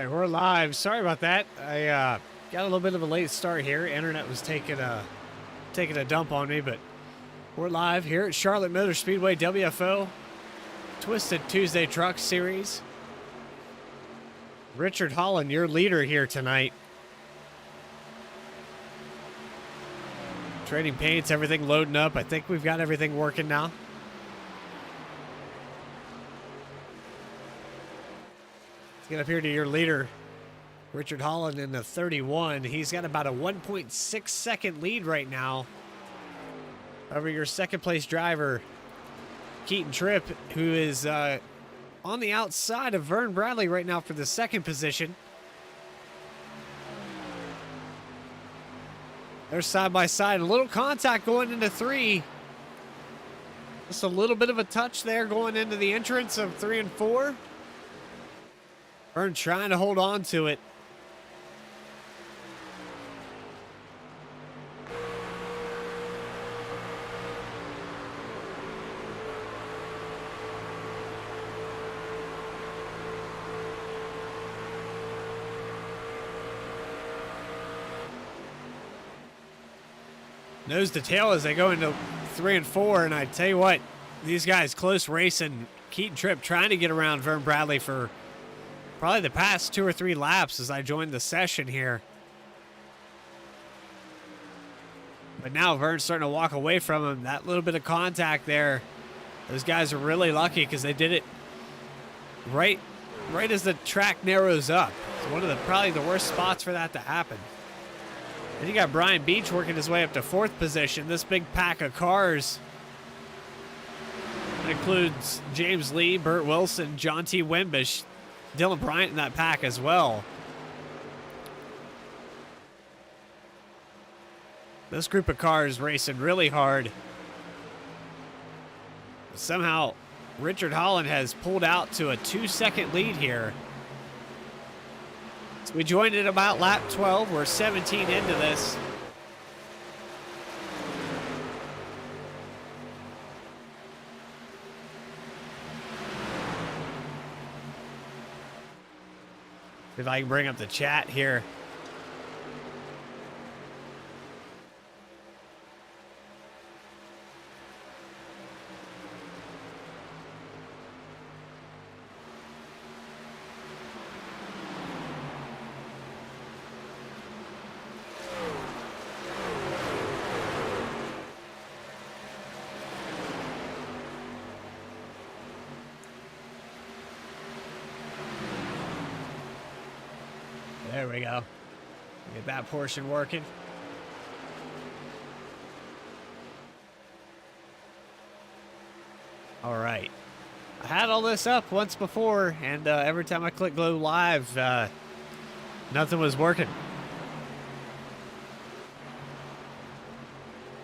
right, we're live. Sorry about that. I got a little bit of a late start here. Internet was taking a dump on me, but we're live here at Charlotte Motor Speedway WFO Twisted Tuesday Truck Series. Richard Holland, your leader here tonight. Trading paints, everything loading up. I think we've got everything working now. Get up here to your leader, Richard Holland, in the 31. He's got about a 1.6 second lead right now over your second place driver, Keaton Tripp, who is on the outside of Vern Bradley right now for the second position. They're side by side. A little contact going into three. Just a little bit of a touch there going into the entrance of 3 and 4. Vern trying to hold on to it. Nose to tail as they go into 3 and 4, and I tell you what, these guys close racing. Keaton Tripp trying to get around Vern Bradley for probably the past 2 or 3 laps as I joined the session here. But now Vern's starting to walk away from him. That little bit of contact there, those guys are really lucky because they did it right as the track narrows up. It's one of probably the worst spots for that to happen. Then you got Brian Beach working his way up to 4th position. This big pack of cars includes James Lee, Burt Wilson, John T. Wimbish, Dylan Bryant in that pack as well. This group of cars racing really hard. Somehow, Richard Holland has pulled out to a 2-second lead here. So we joined at about lap 12. We're 17 into this. If I can bring up the chat here. There we go. Get that portion working. All right. I had all this up once before, and every time I click go live, nothing was working.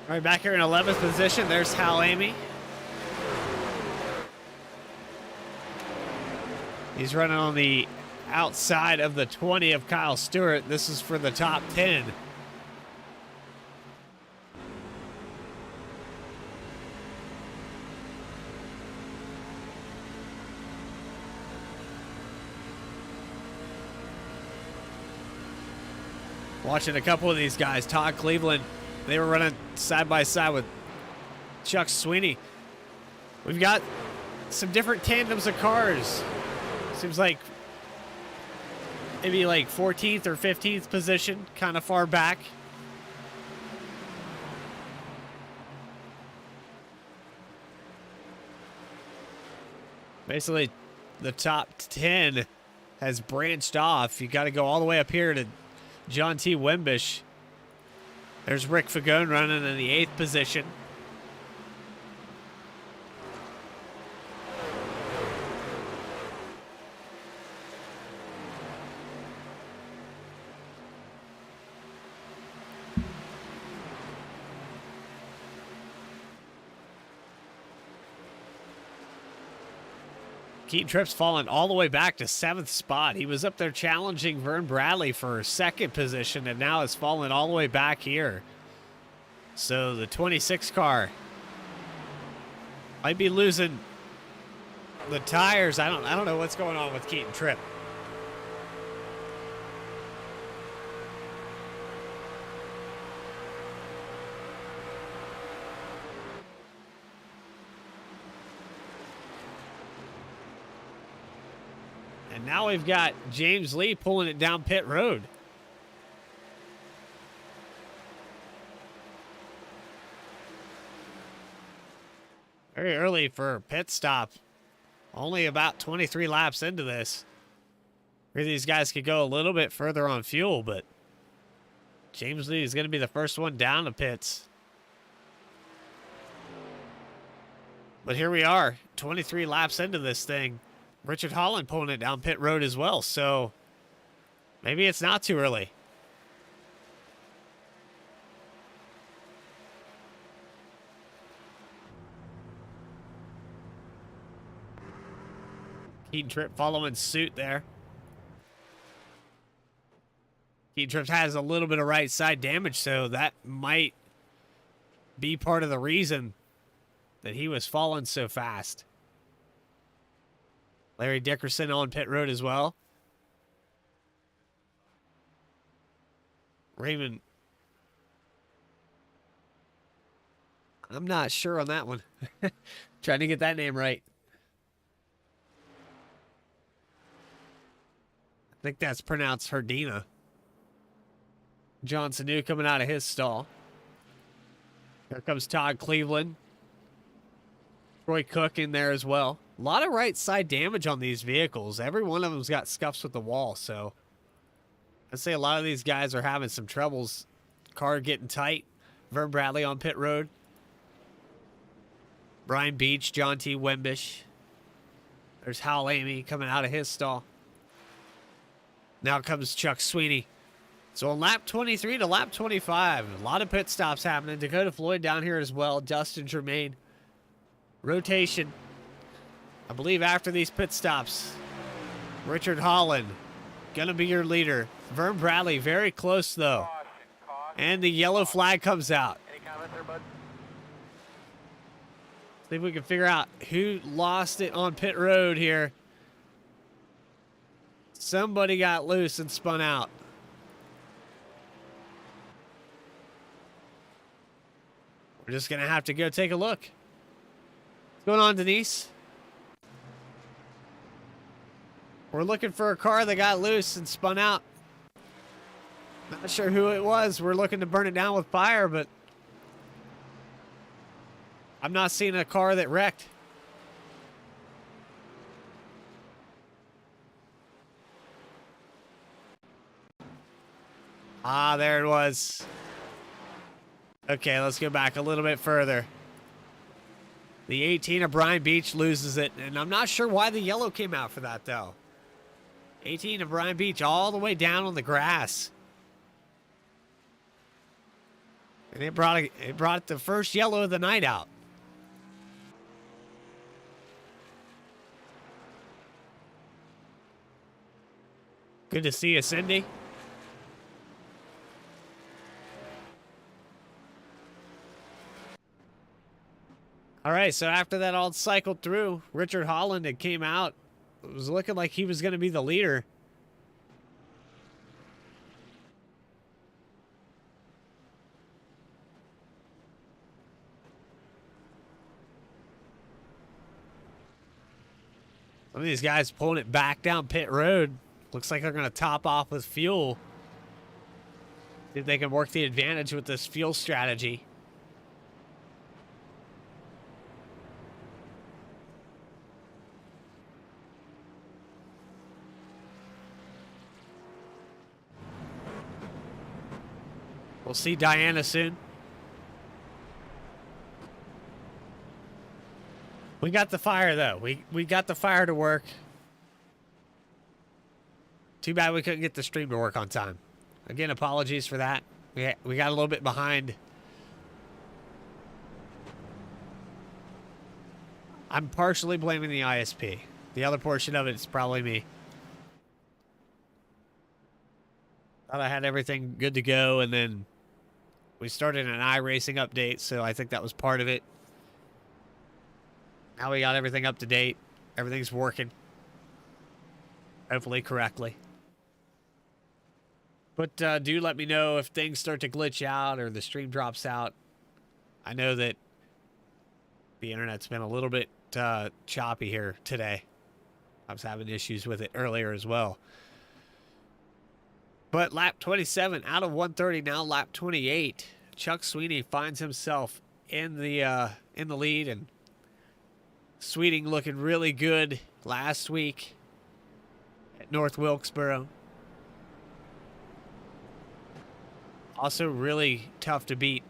All right, back here in 11th position, there's Hal Amy. He's running on the outside of the 20 of Kyle Stewart. This is for the top 10. Watching a couple of these guys, Todd Cleveland, they were running side by side with Chuck Sweeney. We've got some different tandems of cars. Seems like maybe like 14th or 15th position, kind of far back. Basically, the top 10 has branched off. You got to go all the way up here to John T. Wimbish. There's Rick Fagone running in the 8th position. Keaton Tripp's fallen all the way back to 7th spot. He was up there challenging Vern Bradley for 2nd position and now has fallen all the way back here. So the 26 car might be losing the tires. I don't know what's going on with Keaton Tripp. Now we've got James Lee pulling it down pit road. Very early for pit stop. Only about 23 laps into this. Here these guys could go a little bit further on fuel, but James Lee is going to be the first one down to pits. But here we are, 23 laps into this thing. Richard Holland pulling it down pit road as well, so maybe it's not too early. Keaton Tripp following suit there. Keaton Tripp has a little bit of right side damage, so that might be part of the reason that he was falling so fast. Larry Dickerson on pit road as well. Raymond. I'm not sure on that one. Trying to get that name right. I think that's pronounced Herdina. John Sanu coming out of his stall. Here comes Todd Cleveland. Troy Cook in there as well. A lot of right side damage on these vehicles. Every one of them's got scuffs with the wall, so I'd say a lot of these guys are having some troubles. Car getting tight. Vern Bradley on pit road. Brian Beach, John T. Wembish. There's Hal Amy coming out of his stall. Now comes Chuck Sweeney. So on lap 23 to lap 25, a lot of pit stops happening. Dakota Floyd down here as well. Dustin Germain. Rotation. I believe after these pit stops, Richard Holland going to be your leader. Vern Bradley very close though. And the yellow flag comes out. Any comment there, bud? See if we can figure out who lost it on pit road here. Somebody got loose and spun out. We're just going to have to go take a look. What's going on, Denise? We're looking for a car that got loose and spun out. Not sure who it was. We're looking to burn it down with fire, but I'm not seeing a car that wrecked. Ah, there it was. Okay, let's go back a little bit further. The 18 of Brian Beach loses it, and I'm not sure why the yellow came out for that, though. 18 of Brian Beach all the way down on the grass. And it brought the first yellow of the night out. Good to see you, Cindy. All right, so after that all cycled through, Richard Holland had came out. It was looking like he was going to be the leader. Some of these guys pulling it back down pit road. Looks like they're going to top off with fuel. See if they can work the advantage with this fuel strategy. We'll see Diana soon. We got the fire, though. We got the fire to work. Too bad we couldn't get the stream to work on time. Again, apologies for that. We got a little bit behind. I'm partially blaming the ISP. The other portion of it is probably me. Thought I had everything good to go, and then we started an iRacing update, so I think that was part of it. Now we got everything up to date. Everything's working. Hopefully correctly. But do let me know if things start to glitch out or the stream drops out. I know that the internet's been a little bit choppy here today. I was having issues with it earlier as well. But lap 27 out of 130 now, lap 28. Chuck Sweeney finds himself in the lead, and Sweeting looking really good last week at North Wilkesboro. Also really tough to beat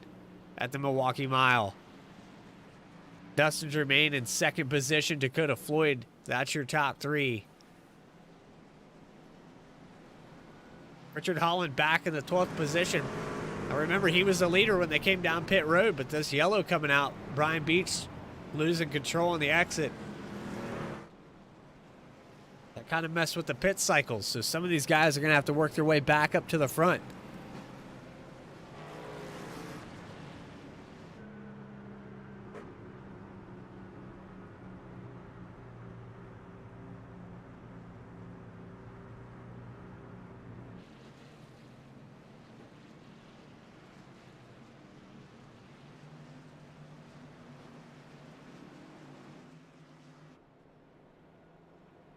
at the Milwaukee Mile. Dustin Germain in second position. Dakota Floyd, that's your top three. Richard Holland back in the 12th position. I remember he was the leader when they came down pit road, but this yellow coming out, Brian Beach losing control on the exit. That kind of messed with the pit cycles, so some of these guys are going to have to work their way back up to the front.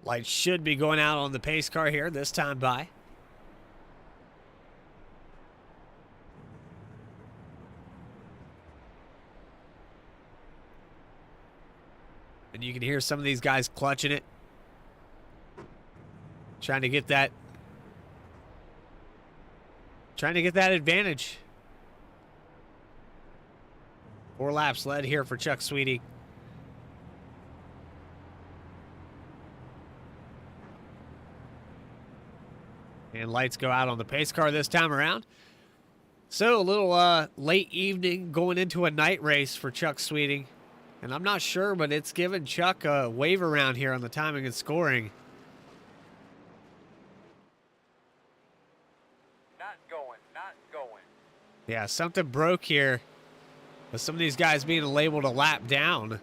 Lights should be going out on the pace car here this time by. And you can hear some of these guys clutching it. Trying to get that advantage. 4 laps led here for Chuck Sweeting. And lights go out on the pace car this time around. So a little late evening going into a night race for Chuck Sweeting. And I'm not sure, but it's given Chuck a wave around here on the timing and scoring. Not going. Yeah, something broke here with some of these guys being labeled a lap down.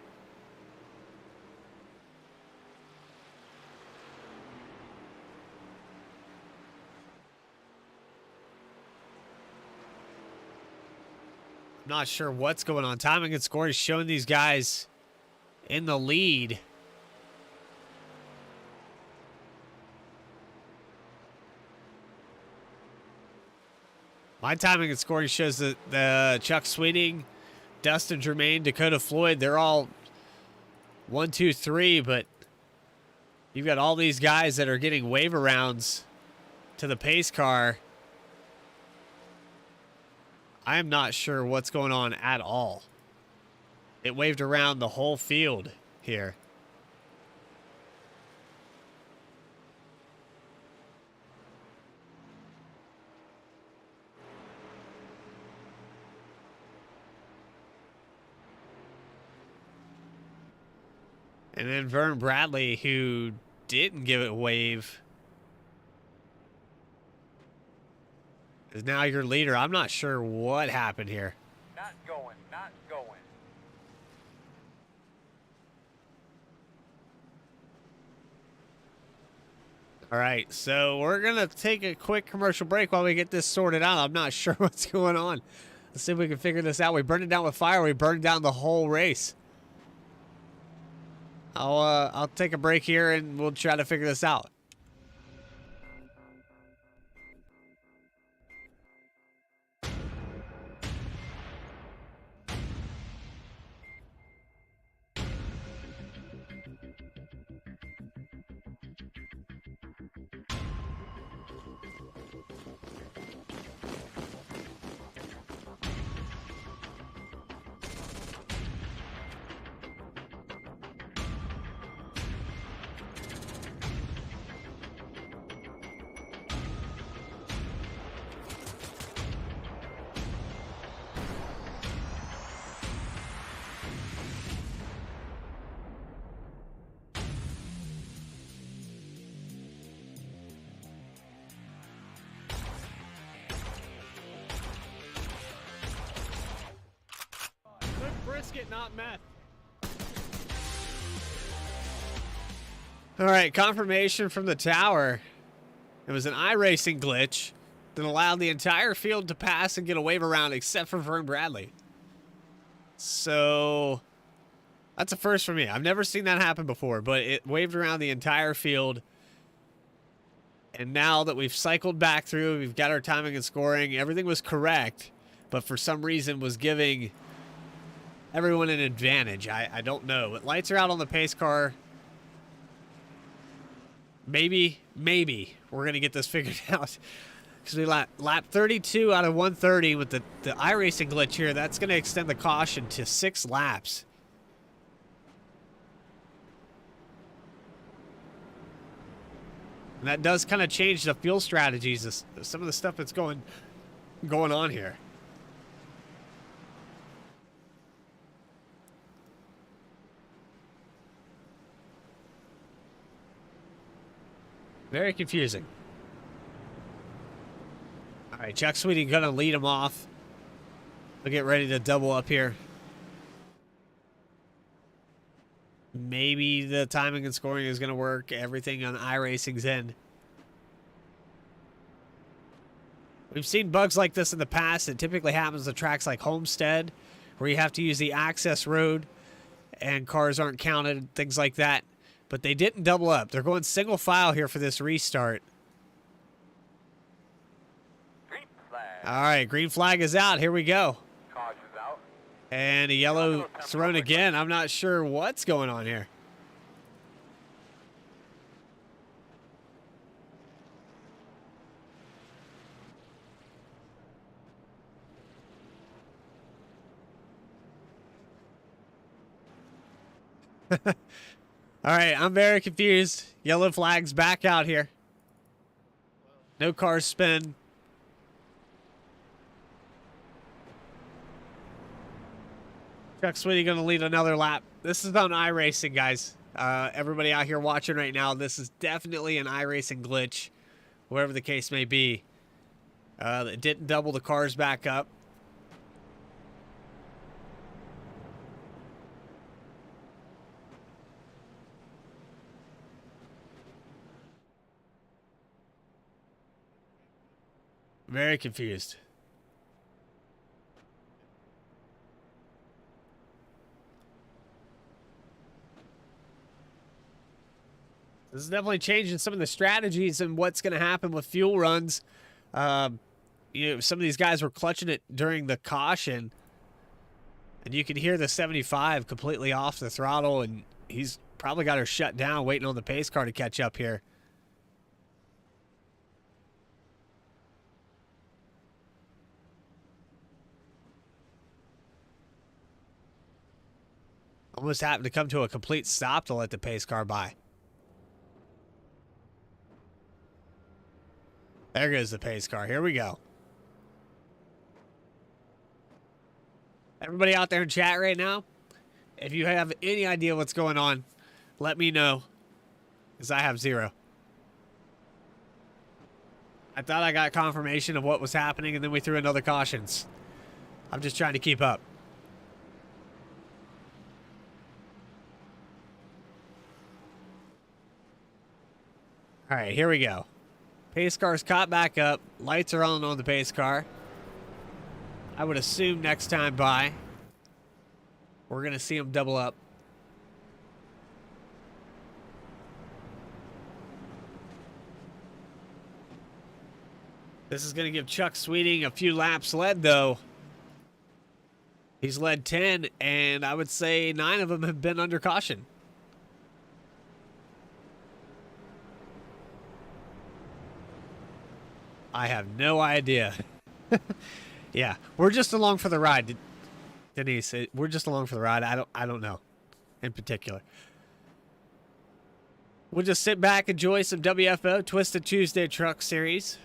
Not sure what's going on. Timing and scoring is showing these guys in the lead. My timing and scoring shows that the Chuck Sweeting, Dustin Germain, Dakota Floyd, they're all 1, 2, 3, but you've got all these guys that are getting wave arounds to the pace car. I am not sure what's going on at all. It waved around the whole field here. And then Vern Bradley, who didn't give it a wave, is now your leader. I'm not sure what happened here. Not going. All right, so we're going to take a quick commercial break while we get this sorted out. I'm not sure what's going on. Let's see if we can figure this out. We burned it down with fire. We burned down the whole race. I'll take a break here and we'll try to figure this out. Brisket, not meth. All right, confirmation from the tower. It was an iRacing glitch that allowed the entire field to pass and get a wave around except for Vern Bradley. So That's a first for me. I've never seen that happen before, but it waved around the entire field. And now that we've cycled back through, we've got our timing and scoring, everything was correct, but for some reason was giving everyone an advantage. I don't know. But lights are out on the pace car. Maybe we're going to get this figured out. Because we lap 32 out of 130 with the iRacing glitch here. That's going to extend the caution to 6 laps. And that does kind of change the fuel strategies, some of the stuff that's going on here. Very confusing. All right, Chuck Sweeting going to lead him off. We'll get ready to double up here. Maybe the timing and scoring is going to work. Everything on iRacing's end. We've seen bugs like this in the past. It typically happens at tracks like Homestead, where you have to use the access road and cars aren't counted, things like that. But they didn't double up. They're going single file here for this restart. Green flag. All right, green flag is out. Here we go. Caution's out. And a yellow thrown again. I'm not sure what's going on here. All right, I'm very confused. Yellow flag's back out here. No cars spin. Chuck Sweetie going to lead another lap. This is on iRacing, guys. Everybody out here watching right now, this is definitely an iRacing glitch, whatever the case may be. It didn't double the cars back up. Very confused. This is definitely changing some of the strategies and what's going to happen with fuel runs. Some of these guys were clutching it during the caution, and you can hear the 75 completely off the throttle, and he's probably got her shut down, waiting on the pace car to catch up here. Almost happened to come to a complete stop to let the pace car by. There goes the pace car. Here we go. Everybody out there in chat right now, if you have any idea what's going on, let me know, because I have zero. I thought I got confirmation of what was happening, and then we threw another cautions. I'm just trying to keep up. All right, here we go. Pace car's caught back up. Lights are on the pace car. I would assume next time by, we're going to see them double up. This is going to give Chuck Sweeting a few laps led, though. He's led 10, and I would say 9 of them have been under caution. I have no idea. Yeah, we're just along for the ride, Denise. We're just along for the ride. I don't know, in particular. We'll just sit back, enjoy some WFO Twisted Tuesday Truck Series.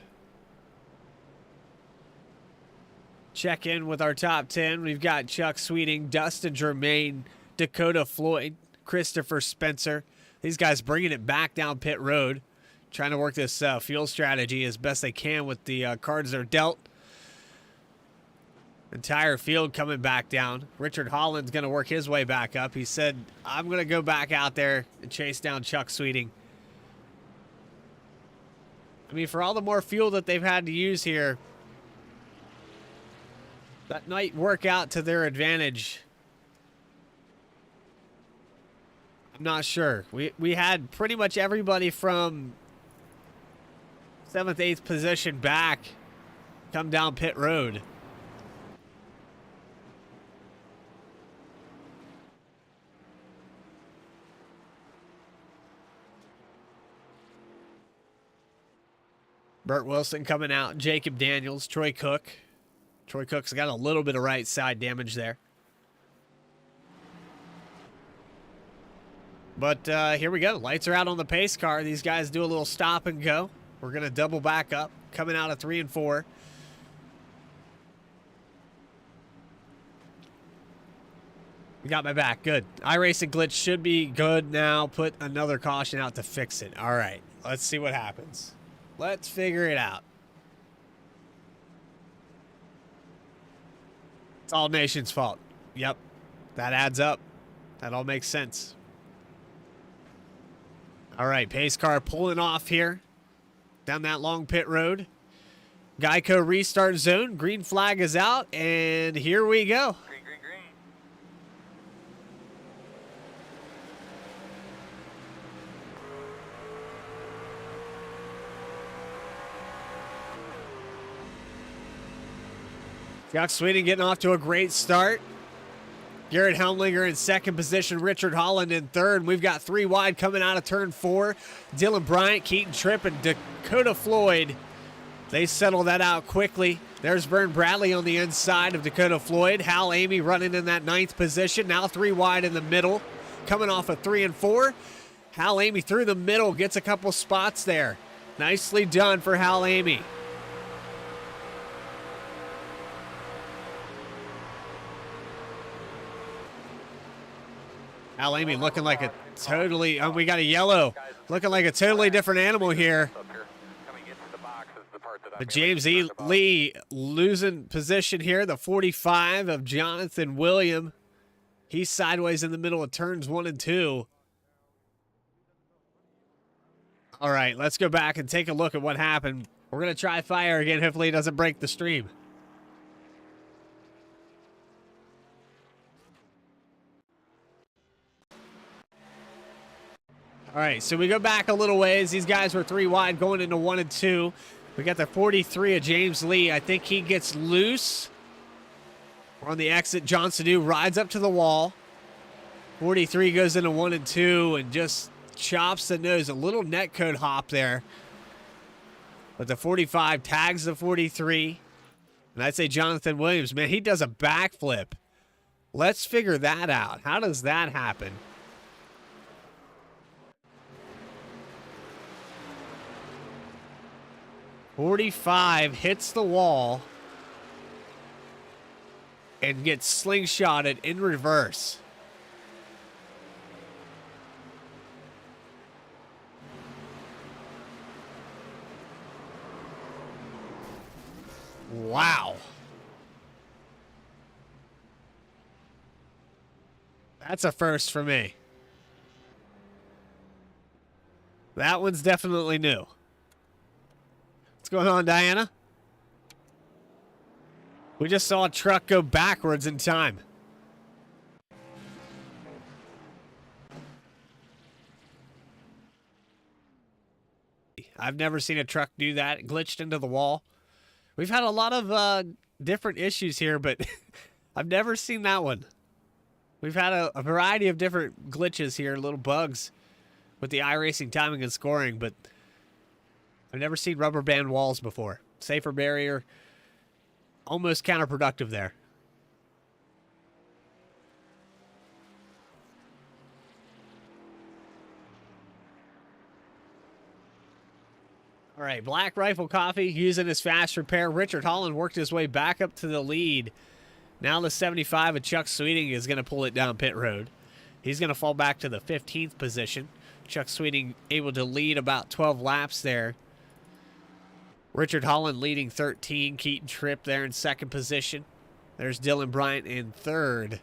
Check in with our top 10. We've got Chuck Sweeting, Dustin Germain, Dakota Floyd, Christopher Spencer. These guys bringing it back down pit road. Trying to work this fuel strategy as best they can with the cards they're dealt. Entire field coming back down. Richard Holland's going to work his way back up. He said, I'm going to go back out there and chase down Chuck Sweeting. I mean, for all the more fuel that they've had to use here, that might work out to their advantage. Not sure. We had pretty much everybody from 7th, 8th position back come down pit road. Burt Wilson coming out, Jacob Daniels, Troy Cook. Troy Cook's got a little bit of right side damage there. But here we go. Lights are out on the pace car. These guys do a little stop and go. We're going to double back up, coming out of 3 and 4. You got my back. Good. iRacing glitch should be good now. Put another caution out to fix it. All right. Let's see what happens. Let's figure it out. It's all Nation's fault. Yep. That adds up. That all makes sense. All right. Pace car pulling off here down that long pit road. Geico restart zone. Green flag is out. And here we go. Green, green, green. Scott Sweden getting off to a great start. Garrett Helmlinger in second position. Richard Holland in third. We've got 3 wide coming out of turn 4. Dylan Bryant, Keaton Tripp, and Dakota Floyd. They settle that out quickly. There's Vern Bradley on the inside of Dakota Floyd. Hal Amy running in that 9th position. Now 3 wide in the middle. Coming off of 3 and 4. Hal Amy through the middle. Gets a couple spots there. Nicely done for Hal Amy. Hal Amy looking like a totally, we got a yellow. Looking like a totally different animal here. Up here. Coming into the box is the part that I'm But gonna James be E. concerned about. Lee losing position here. The 45 of Jonathan William. He's sideways in the middle of turns 1 and 2. All right, let's go back and take a look at what happened. We're going to try fire again. Hopefully it doesn't break the stream. All right, so we go back a little ways. These guys were 3 wide going into 1 and 2. We got the 43 of James Lee. I think he gets loose. We're on the exit. John Sadu rides up to the wall. 43 goes into 1 and 2 and just chops the nose. A little netcode hop there. But the 45 tags the 43. And I'd say Jonathan Williams, man, he does a backflip. Let's figure that out. How does that happen? .45 hits the wall and gets slingshotted in reverse. Wow. That's a first for me. That one's definitely new. What's going on, Diana? We just saw a truck go backwards in time. I've never seen a truck do that. It glitched into the wall. We've had a lot of different issues here, but I've never seen that one. We've had a variety of different glitches here, little bugs with the iRacing timing and scoring, but I've never seen rubber band walls before. Safer barrier, almost counterproductive there. All right, Black Rifle Coffee using his fast repair. Richard Holland worked his way back up to the lead. Now the 75 of Chuck Sweeting is going to pull it down pit road. He's going to fall back to the 15th position. Chuck Sweeting able to lead about 12 laps there. Richard Holland leading 13. Keaton Tripp there in second position. There's Dylan Bryant in third.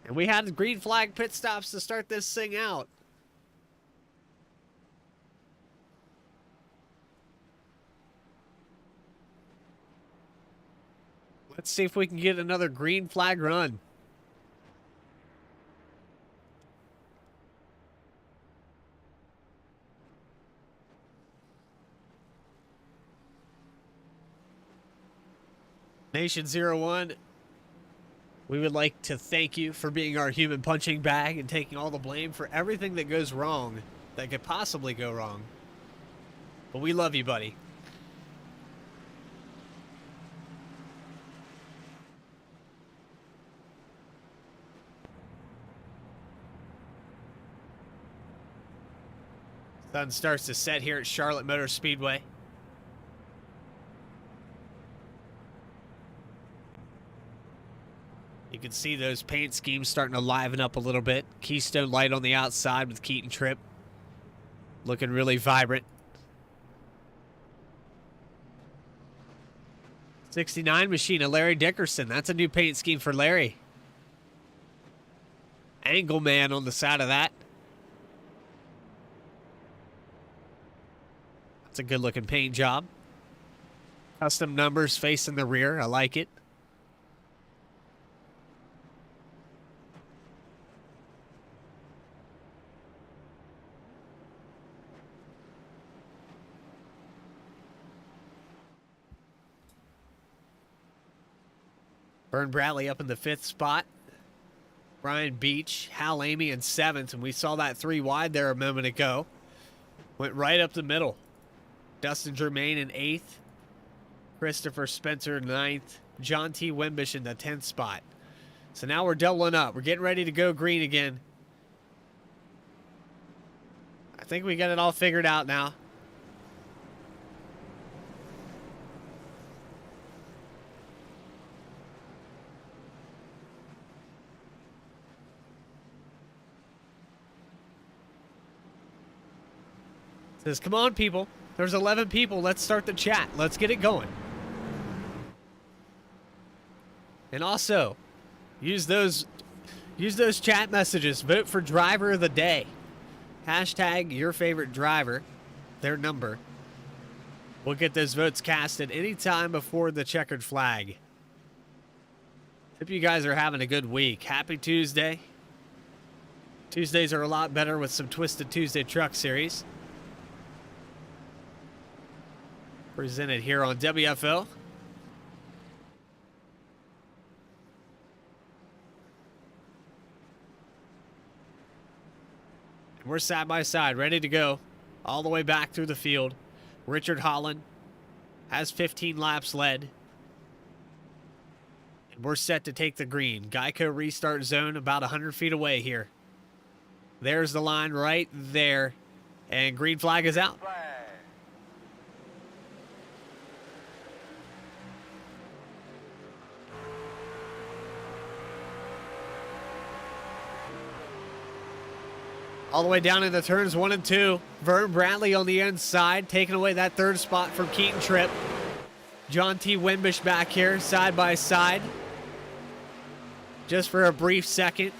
And we had green flag pit stops to start this thing out. Let's see if we can get another green flag run. Nation 01, we would like to thank you for being our human punching bag and taking all the blame for everything that goes wrong, that could possibly go wrong. But we love you, buddy. Sun starts to set here at Charlotte Motor Speedway. You can see those paint schemes starting to liven up a little bit. Keystone light on the outside with Keaton Tripp. Looking really vibrant. 69 machine of Larry Dickerson. That's a new paint scheme for Larry. Angle Man on the side of that. That's a good looking paint job. Custom numbers facing the rear. I like it. Vern Bradley up in the 5th spot. Brian Beach, Hal Amy in 7th. And we saw that 3 wide there a moment ago. Went right up the middle. Dustin Germain in 8th. Christopher Spencer in 9th. John T. Wimbish in the 10th spot. So now we're doubling up. We're getting ready to go green again. I think we got it all figured out now. Says, come on, people. There's 11 people. Let's start the chat. Let's get it going. And also, use those chat messages. Vote for driver of the day. Hashtag your favorite driver. Their number. We'll get those votes casted anytime before the checkered flag. Hope you guys are having a good week. Happy Tuesday. Tuesdays are a lot better with some Twisted Tuesday Truck Series. Presented here on WFO. And we're side by side, ready to go all the way back through the field. Richard Holland has 15 laps led. And we're set to take the green. Geico restart zone about 100 feet away here. There's the line right there. And green flag is out. All the way down in the turns 1 and 2. Vern Bradley on the inside, taking away that 3rd spot from Keaton Tripp. John T. Wimbish back here, side by side. Just for a brief second.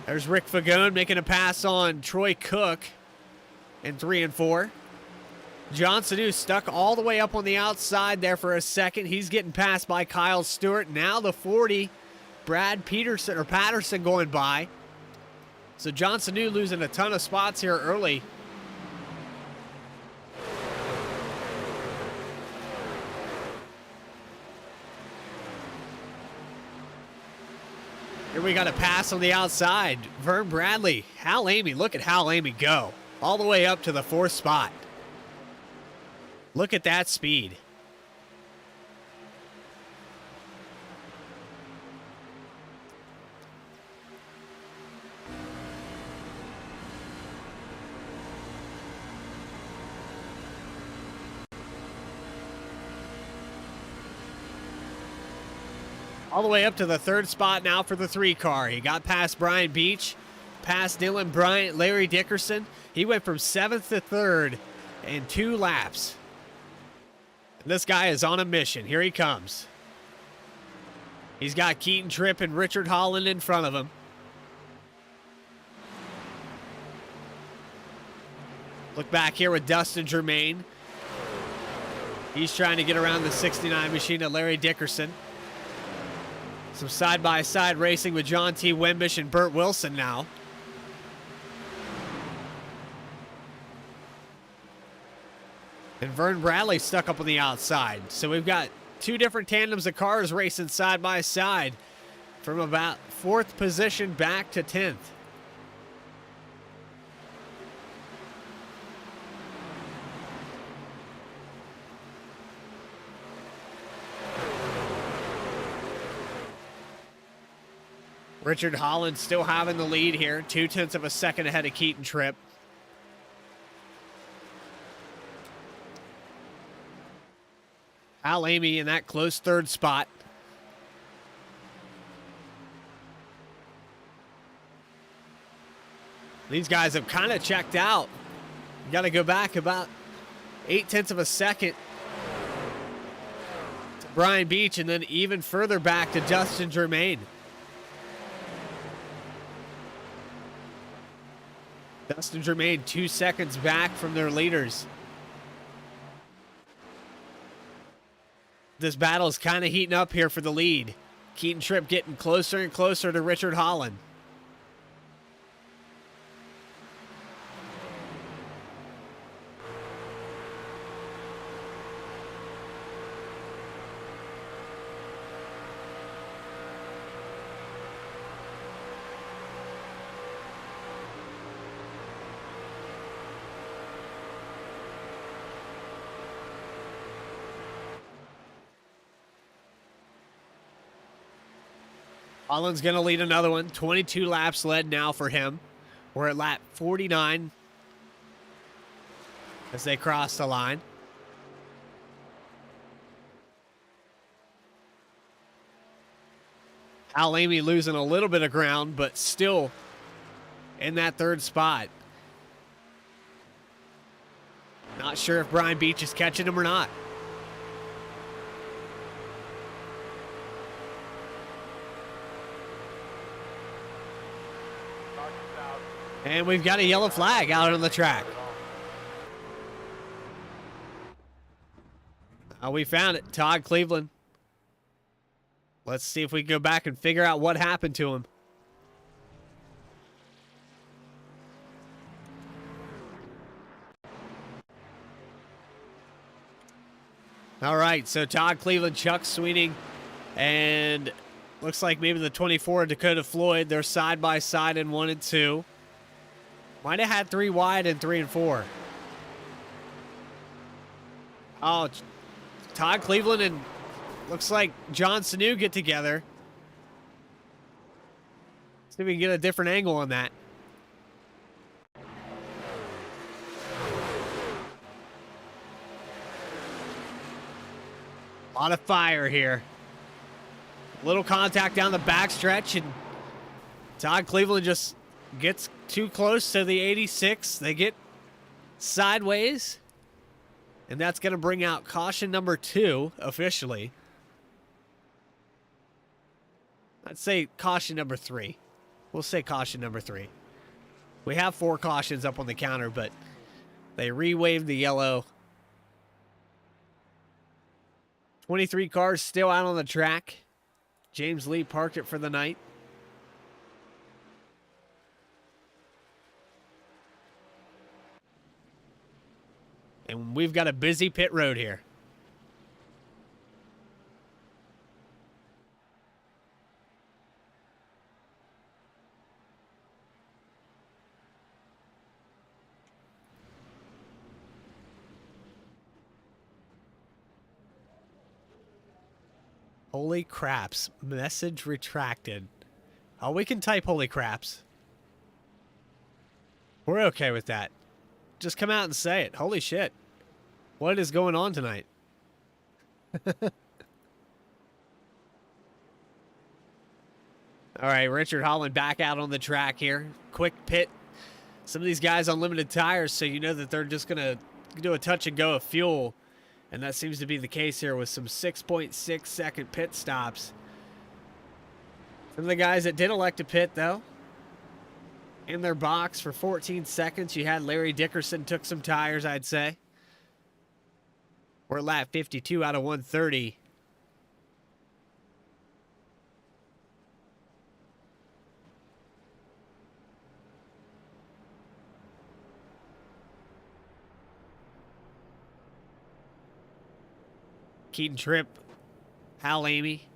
There's Rick Fagone making a pass on Troy Cook in 3 and 4. Johnson, who's stuck all the way up on the outside there for a second. He's getting passed by Kyle Stewart. Now the 40. Brad Peterson or Patterson going by. So Johnson New losing a ton of spots here early. Here we got a pass on the outside. Vern Bradley, Hal Amy. Look at Hal Amy go. All the way up to the 4th spot. Look at that speed. All the way up to the 3rd spot now for the 3 car. He got past Brian Beach, past Dylan Bryant, Larry Dickerson. He went from 7th to 3rd in 2 laps. And this guy is on a mission. Here he comes. He's got Keaton Tripp and Richard Holland in front of him. Look back here with Dustin Germain. He's trying to get around the 69 machine of Larry Dickerson. Some side-by-side racing with John T. Wimbish and Burt Wilson now. And Vern Bradley stuck up on the outside. So we've got two different tandems of cars racing side by side from about 4th position back to 10th. Richard Holland still having the lead here, 0.2 of a second ahead of Keaton Tripp. Al Amy in that close 3rd spot. These guys have kind of checked out. You got to go back about 0.8 of a second to Brian Beach, and then even further back to Dustin Germain. Dustin Germain 2 seconds back from their leaders. This battle is kind of heating up here for the lead. Keaton Tripp getting closer and closer to Richard Holland. Holland's going to lead another one. 22 laps led now for him. We're at lap 49 as they cross the line. Al Amy losing a little bit of ground, but still in that 3rd spot. Not sure if Brian Beach is catching him or not. And we've got a yellow flag out on the track. We found it. Todd Cleveland. Let's see if we can go back and figure out what happened to him. All right, so Todd Cleveland, Chuck Sweeney, and looks like maybe the 24 Dakota Floyd. They're side by side in 1 and 2. Might have had 3 wide in 3 and 4. Oh, Todd Cleveland and looks like John Sanu get together. See if we can get a different angle on that. A lot of fire here. Little contact down the backstretch, and Todd Cleveland just gets too close to the 86. They get sideways, and that's going to bring out caution number 2 officially. I'd say caution number 3. We'll say caution number 3. We have 4 cautions up on the counter, but they re-waved the yellow. 23 cars still out on the track. James Lee parked it for the night. And we've got a busy pit road here. Holy craps. Message retracted. Oh, we can type holy craps. We're okay with that. Just come out and say it. Holy shit. What is going on tonight? All right, Richard Holland back out on the track here. Quick pit. Some of these guys on limited tires, so you know that they're just going to do a touch and go of fuel. And that seems to be the case here with some 6.6 second pit stops. Some of the guys that did elect to pit, though, in their box for 14 seconds. You had Larry Dickerson took some tires, I'd say. We're at lap 52 out of 130. Keaton Tripp, Hal Amy,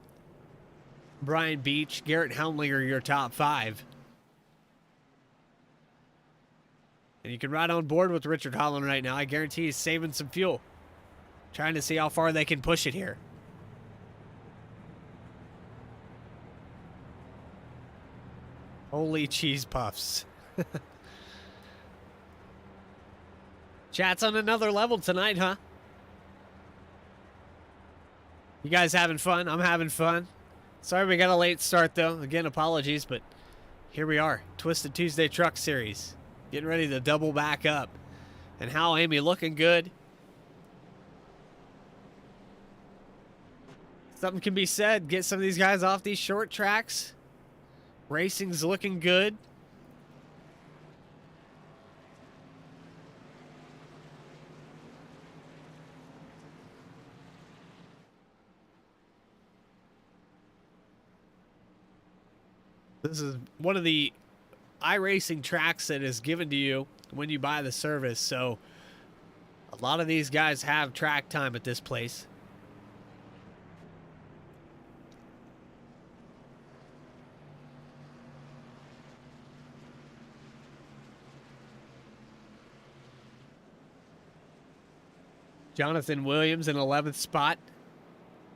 Brian Beach, Garrett Helmlinger, your top 5. And you can ride on board with Richard Holland right now. I guarantee he's saving some fuel. Trying to see how far they can push it here. Holy cheese puffs. Chat's on another level tonight, huh? You guys having fun? I'm having fun. Sorry we got a late start, though. Again, apologies, but here we are. Twisted Tuesday Truck Series. Getting ready to double back up. And Hal Amy looking good. Something can be said. Get some of these guys off these short tracks. Racing's looking good. This is one of the iRacing tracks that is given to you when you buy the service. So a lot of these guys have track time at this place. Jonathan Williams in 11th spot.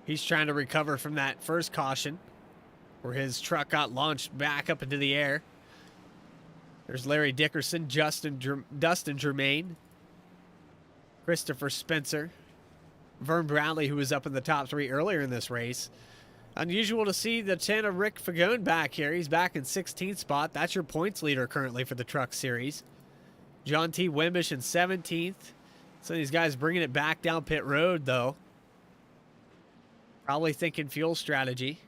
He's trying to recover from that first caution where his truck got launched back up into the air. There's Larry Dickerson, Dustin Germain, Christopher Spencer, Vern Bradley, who was up in the top 3 earlier in this race. Unusual to see the 10 of Rick Fagone back here. He's back in 16th spot. That's your points leader currently for the Truck Series. John T. Wimbish in 17th. Some of these guys bringing it back down pit road, though. Probably thinking fuel strategy.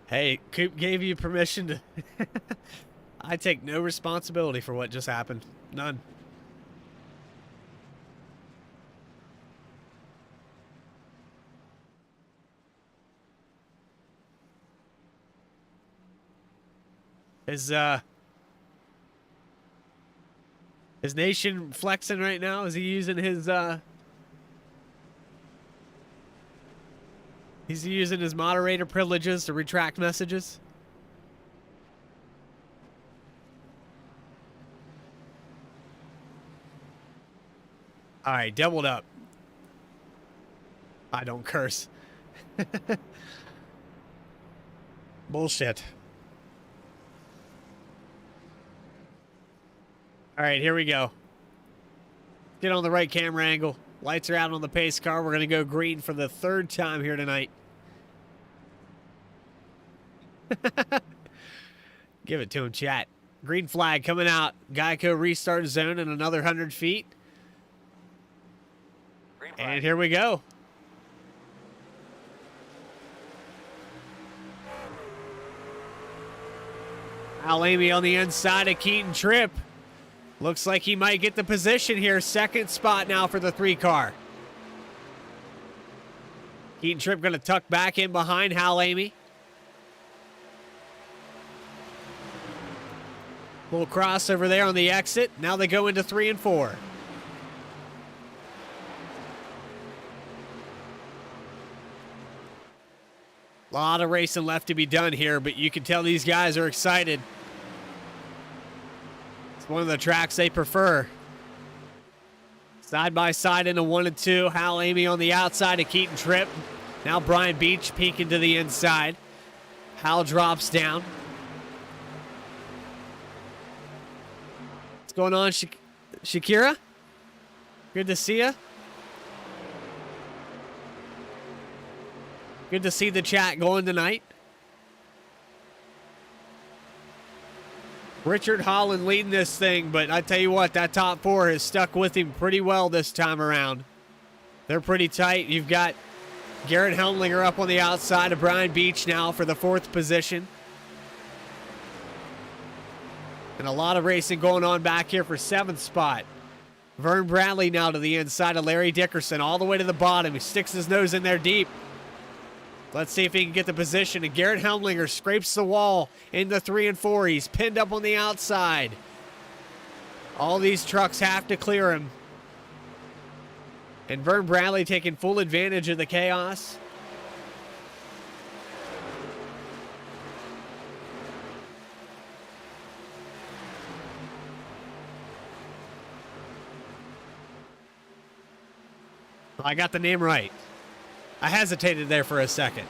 Hey, Coop gave you permission to... I take no responsibility for what just happened. None. Is Nation flexing right now? Is he using his He's using his moderator privileges to retract messages? All right, doubled up. I don't curse. Bullshit. All right, here we go. Get on the right camera angle. Lights are out on the pace car. We're going to go green for the 3rd time here tonight. Give it to him, chat. Green flag coming out. Geico restart zone in another 100 feet. And here we go. Al Amy on the inside of Keaton Tripp. Looks like he might get the position here. 2nd spot now for the 3 car. Keaton Tripp going to tuck back in behind Hal Amy. Little crossover there on the exit. Now they go into 3 and 4. A lot of racing left to be done here, but you can tell these guys are excited. It's one of the tracks they prefer. Side by side into 1 and 2. Hal Amy on the outside of Keaton Tripp. Now Brian Beach peeking to the inside. Hal drops down. What's going on, Shakira? Good to see you. Good to see the chat going tonight. Richard Holland leading this thing, but I tell you what, that top 4 has stuck with him pretty well this time around. They're pretty tight. You've got Garrett Helmlinger up on the outside of Brian Beach now for the 4th position. And a lot of racing going on back here for 7th spot. Vern Bradley now to the inside of Larry Dickerson, all the way to the bottom. He sticks his nose in there deep. Let's see if he can get the position. And Garrett Helmlinger scrapes the wall in the 3 and 4. He's pinned up on the outside. All these trucks have to clear him. And Vern Bradley taking full advantage of the chaos. I got the name right. I hesitated there for a second.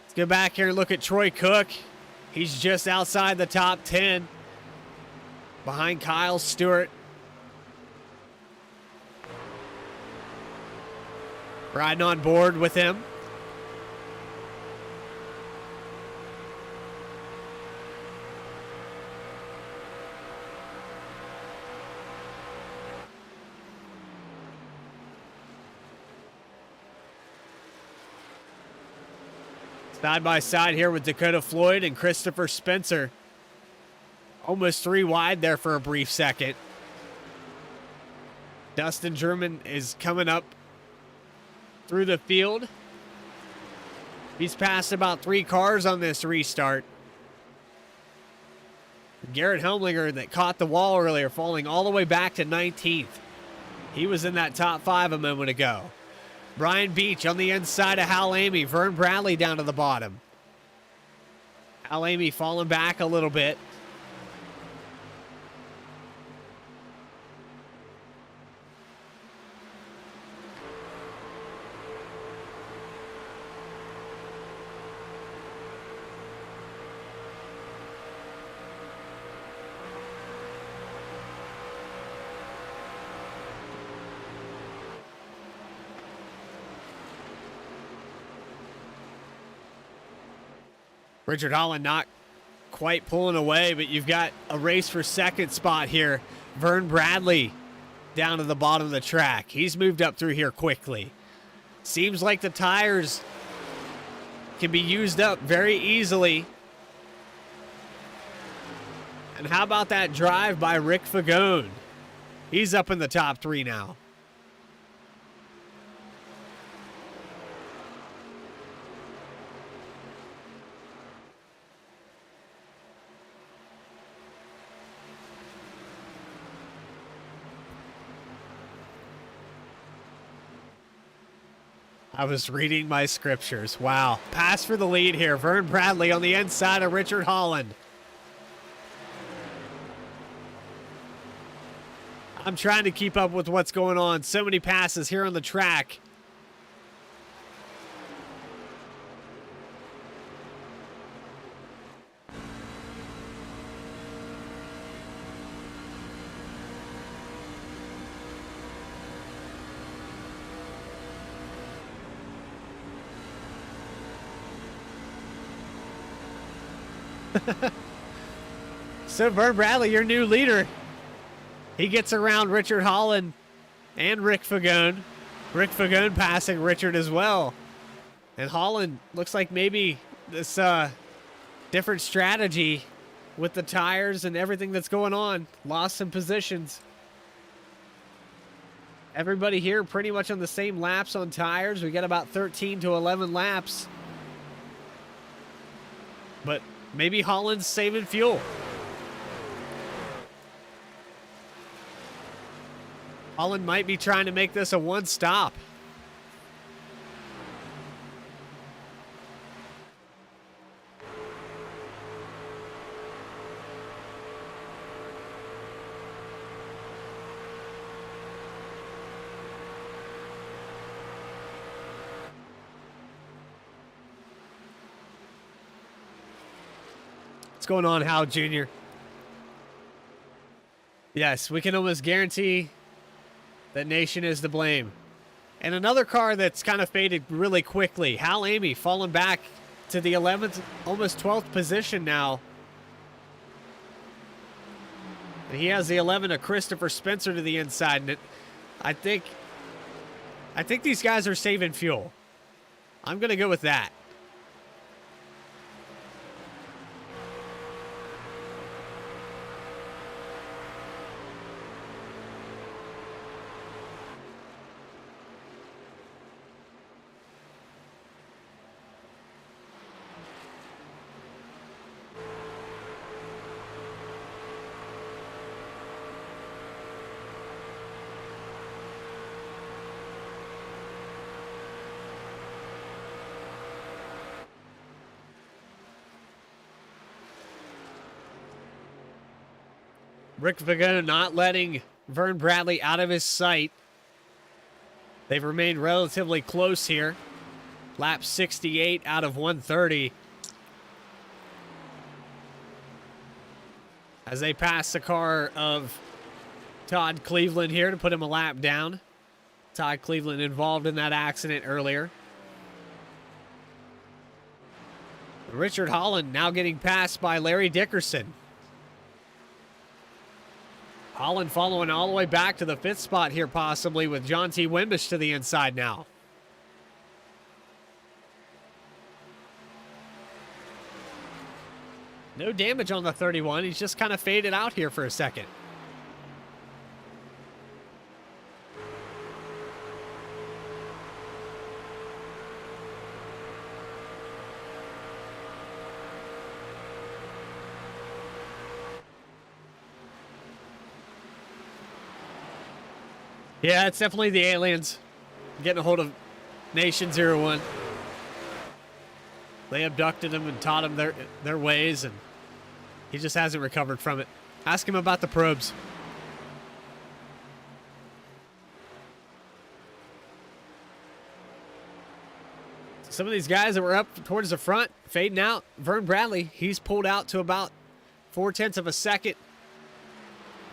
Let's go back here and look at Troy Cook. He's just outside the top 10. Behind Kyle Stewart. Riding on board with him. Side by side here with Dakota Floyd and Christopher Spencer. Almost 3 wide there for a brief second. Dustin German is coming up through the field. He's passed about 3 cars on this restart. Garrett Helmlinger that caught the wall earlier, falling all the way back to 19th. He was in that top 5 a moment ago. Brian Beach on the inside of Hal Amy. Vern Bradley down to the bottom. Hal Amy falling back a little bit. Richard Holland not quite pulling away, but you've got a race for second spot here. Vern Bradley down to the bottom of the track. He's moved up through here quickly. Seems like the tires can be used up very easily. And how about that drive by Rick Fagone? He's up in the top 3 now. I was reading my scriptures. Wow. Pass for the lead here. Vern Bradley on the inside of Richard Holland. I'm trying to keep up with what's going on. So many passes here on the track. So Vern Bradley, your new leader. He gets around Richard Holland and Rick Fagone. Rick Fagone passing Richard as well. And Holland looks like maybe this different strategy with the tires and everything that's going on. Lost some positions. Everybody here pretty much on the same laps on tires. We got about 13 to 11 laps. But maybe Holland's saving fuel. Holland might be trying to make this a one-stop. What's going on, Hal Jr.? Yes, we can almost guarantee that Nation is to blame. And another car that's kind of faded really quickly. Hal Amy falling back to the 11th, almost 12th position now. And he has the 11 of Christopher Spencer to the inside. And I think these guys are saving fuel. I'm going to go with that. Rick Vigo not letting Vern Bradley out of his sight. They've remained relatively close here. Lap 68 out of 130. As they pass the car of Todd Cleveland here to put him a lap down. Todd Cleveland involved in that accident earlier. Richard Holland now getting passed by Larry Dickerson. Holland following all the way back to the 5th spot here possibly with John T. Wimbish to the inside now. No damage on the 31. He's just kind of faded out here for a second. Yeah, it's definitely the aliens getting a hold of Nation 01. They abducted him and taught him their ways, and he just hasn't recovered from it. Ask him about the probes. Some of these guys that were up towards the front, fading out. Vern Bradley, he's pulled out to about 0.4 of a second.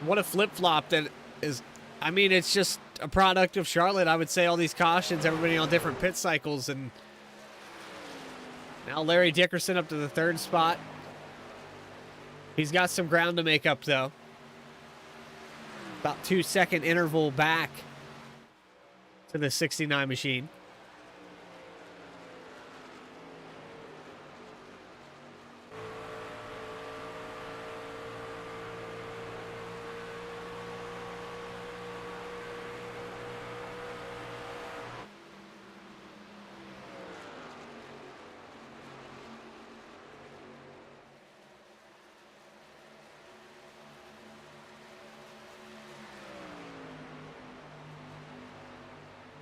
What a flip-flop that is. I mean, it's just a product of Charlotte. I would say all these cautions, everybody on different pit cycles, and now Larry Dickerson up to the 3rd spot. He's got some ground to make up, though. About 2-second interval back to the 69 machine.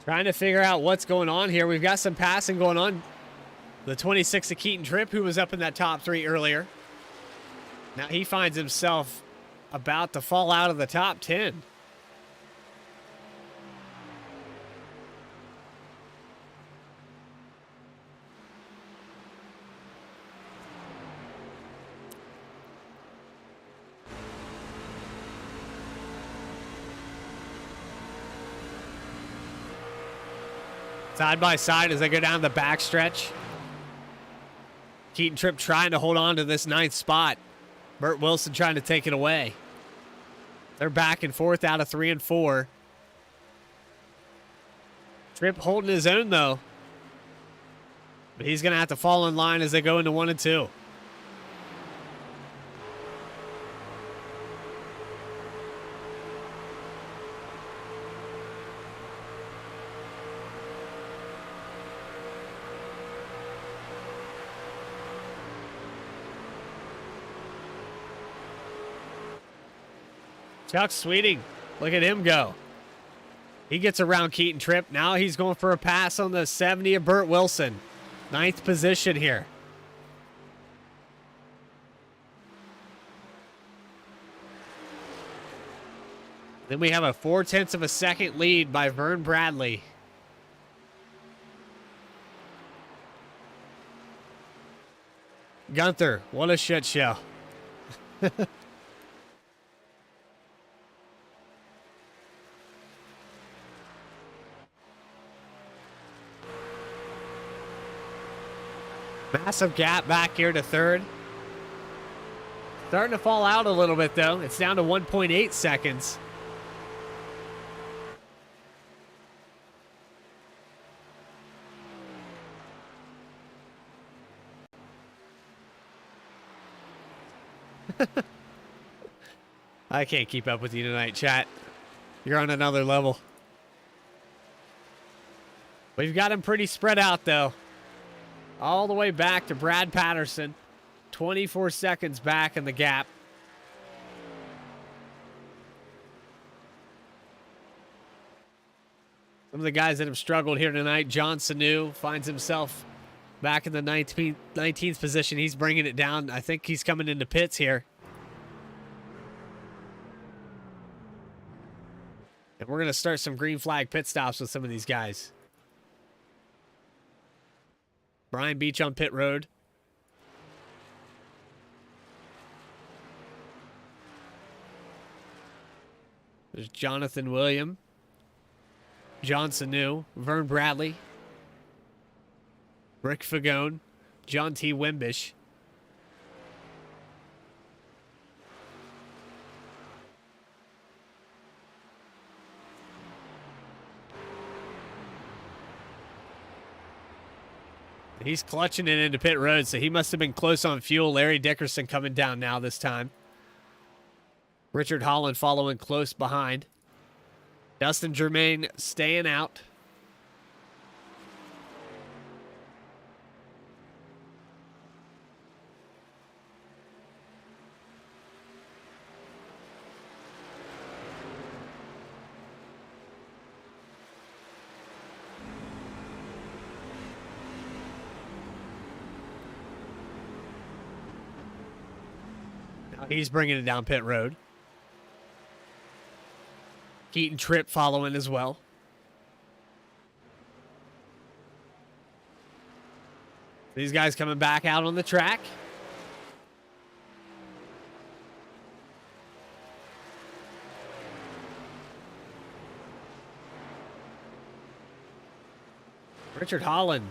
Trying to figure out what's going on here. We've got some passing going on. The 26 of Keaton Tripp, who was up in that top 3 earlier. Now he finds himself about to fall out of the top 10. Side by side as they go down the backstretch. Keaton Tripp trying to hold on to this 9th spot. Burt Wilson trying to take it away. They're back and forth out of 3 and 4. Tripp holding his own, though. But he's going to have to fall in line as they go into 1 and 2. Chuck Sweeting, look at him go. He gets around Keaton Tripp. Now he's going for a pass on the 70 of Burt Wilson. 9th position here. Then we have a 0.4 of a second lead by Vern Bradley. Gunther, what a shit show. Massive gap back here to 3rd. Starting to fall out a little bit, though. It's down to 1.8 seconds. I can't keep up with you tonight, chat. You're on another level. We've got him pretty spread out, though. All the way back to Brad Patterson. 24 seconds back in the gap. Some of the guys that have struggled here tonight. John Sanu finds himself back in the 19th position. He's bringing it down. I think he's coming into pits here. And we're going to start some green flag pit stops with some of these guys. Brian Beach on pit road. There's Jonathan William. John Sanu. Vern Bradley. Rick Fagone. John T. Wimbish. He's clutching it into pit road, so he must have been close on fuel. Larry Dickerson coming down now this time. Richard Holland following close behind. Dustin Germain staying out. Now he's bringing it down pit road. Keaton Tripp following as well. These guys coming back out on the track. Richard Holland.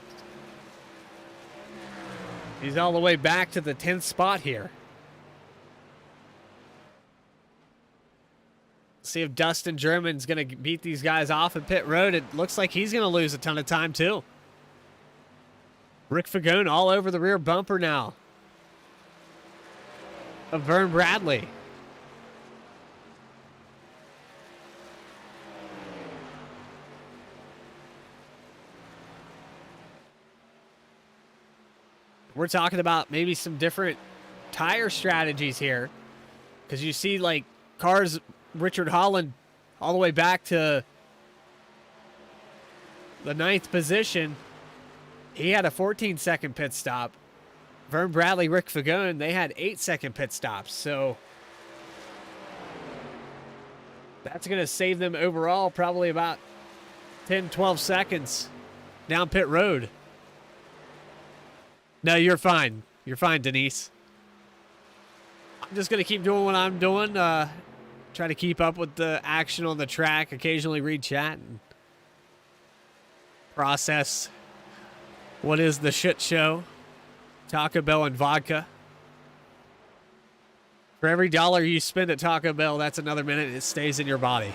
He's all the way back to the 10th spot here. See if Dustin German's going to beat these guys off at pit road. It looks like he's going to lose a ton of time, too. Rick Fagone all over the rear bumper now of Vern Bradley. We're talking about maybe some different tire strategies here, because you see, like, cars... Richard Holland all the way back to the 9th position. He had a 14-second pit stop. Vern Bradley, Rick Fagone, they had 8-second pit stops. So that's going to save them overall probably about 10, 12 seconds down pit road. No, you're fine. You're fine, Denise. I'm just going to keep doing what I'm doing. Try to keep up with the action on the track, occasionally read chat, and process what is the shit show. Taco Bell and vodka. For every $1 you spend at Taco Bell, that's another minute it stays in your body.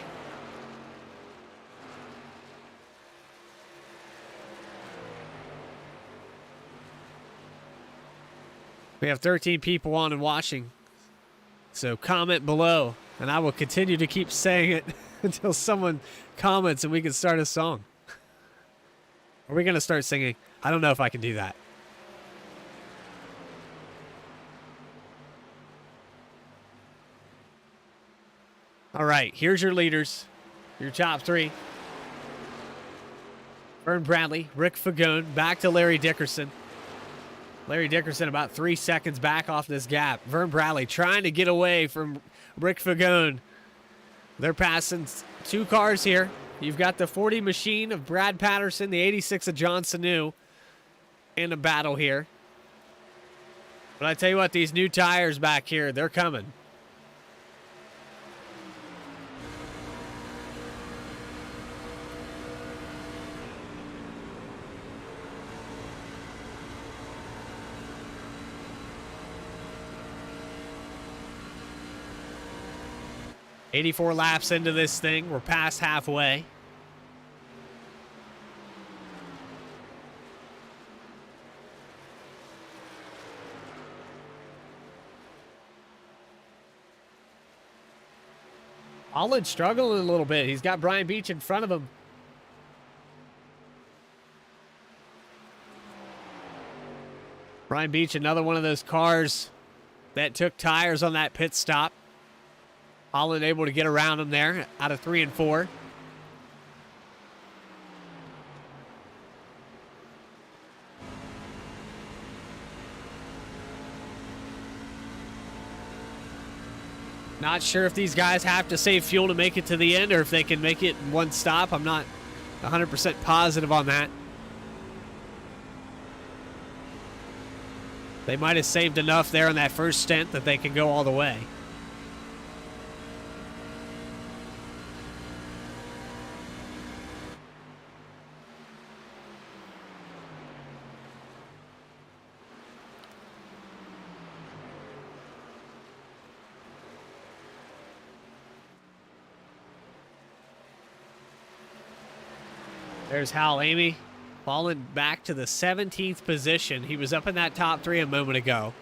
We have 13 people on and watching, so comment below. And I will continue to keep saying it until someone comments and we can start a song. Are we going to start singing? I don't know if I can do that. All right, here's your leaders. Your top 3. Vern Bradley, Rick Fagone, back to Larry Dickerson. Larry Dickerson about 3 seconds back off this gap. Vern Bradley trying to get away from Rick Fagone. They're passing 2 cars here. You've got the 40 machine of Brad Patterson, the 86 of John Sanu in a battle here. But I tell you what, these new tires back here, they're coming. .84 laps into this thing. We're past halfway. Holland struggling a little bit. He's got Brian Beach in front of him. Brian Beach, another one of those cars that took tires on that pit stop. Holland able to get around him there out of 3 and 4. Not sure if these guys have to save fuel to make it to the end or if they can make it in one stop. I'm not 100% positive on that. They might have saved enough there on that first stint that they can go all the way. There's Hal Amy falling back to the 17th position. He was up in that top 3 a moment ago.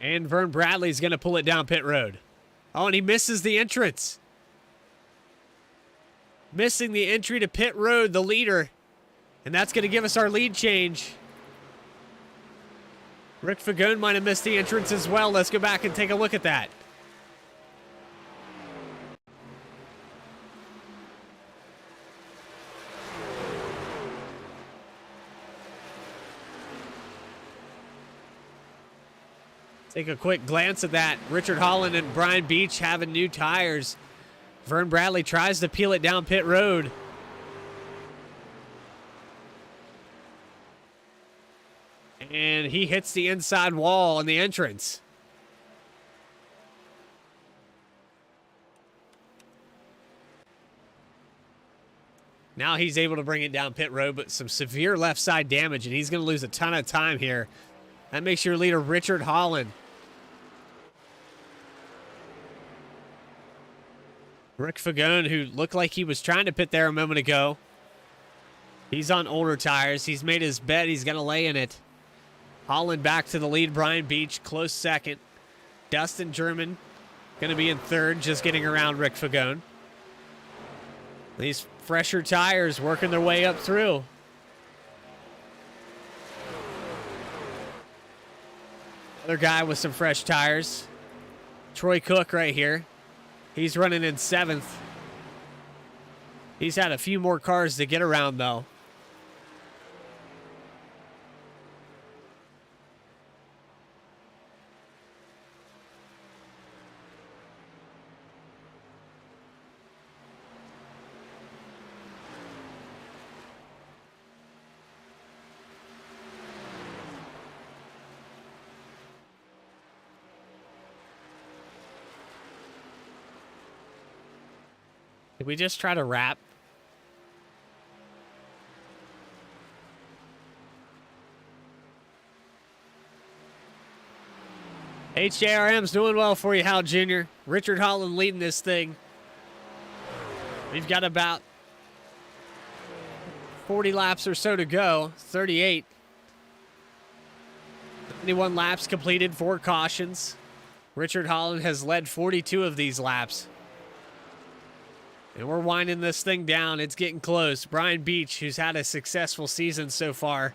And Vern Bradley's going to pull it down pit road. Oh, and he misses the entrance. Missing the entry to pit road, the leader. And that's going to give us our lead change. Rick Fagone might have missed the entrance as well. Let's go back and take a look at that. Take a quick glance at that. Richard Holland and Brian Beach having new tires. Vern Bradley tries to peel it down pit road. And he hits the inside wall on the entrance. Now he's able to bring it down pit road, but some severe left side damage, and he's going to lose a ton of time here. That makes your leader Richard Holland. Rick Fagone, who looked like he was trying to pit there a moment ago. He's on older tires. He's made his bet. He's going to lay in it. Holland back to the lead. Brian Beach, close second. Dustin German going to be in third, just getting around Rick Fagone. These fresher tires working their way up through. Other guy with some fresh tires. Troy Cook right here. He's running in 7th. He's had a few more cars to get around, though. Did we just try to wrap? HJRM's doing well for you, Hal Jr. Richard Holland leading this thing. We've got about 40 laps or so to go. 38. 21 laps completed, 4 cautions. Richard Holland has led 42 of these laps. And we're winding this thing down. It's getting close. Brian Beach, who's had a successful season so far,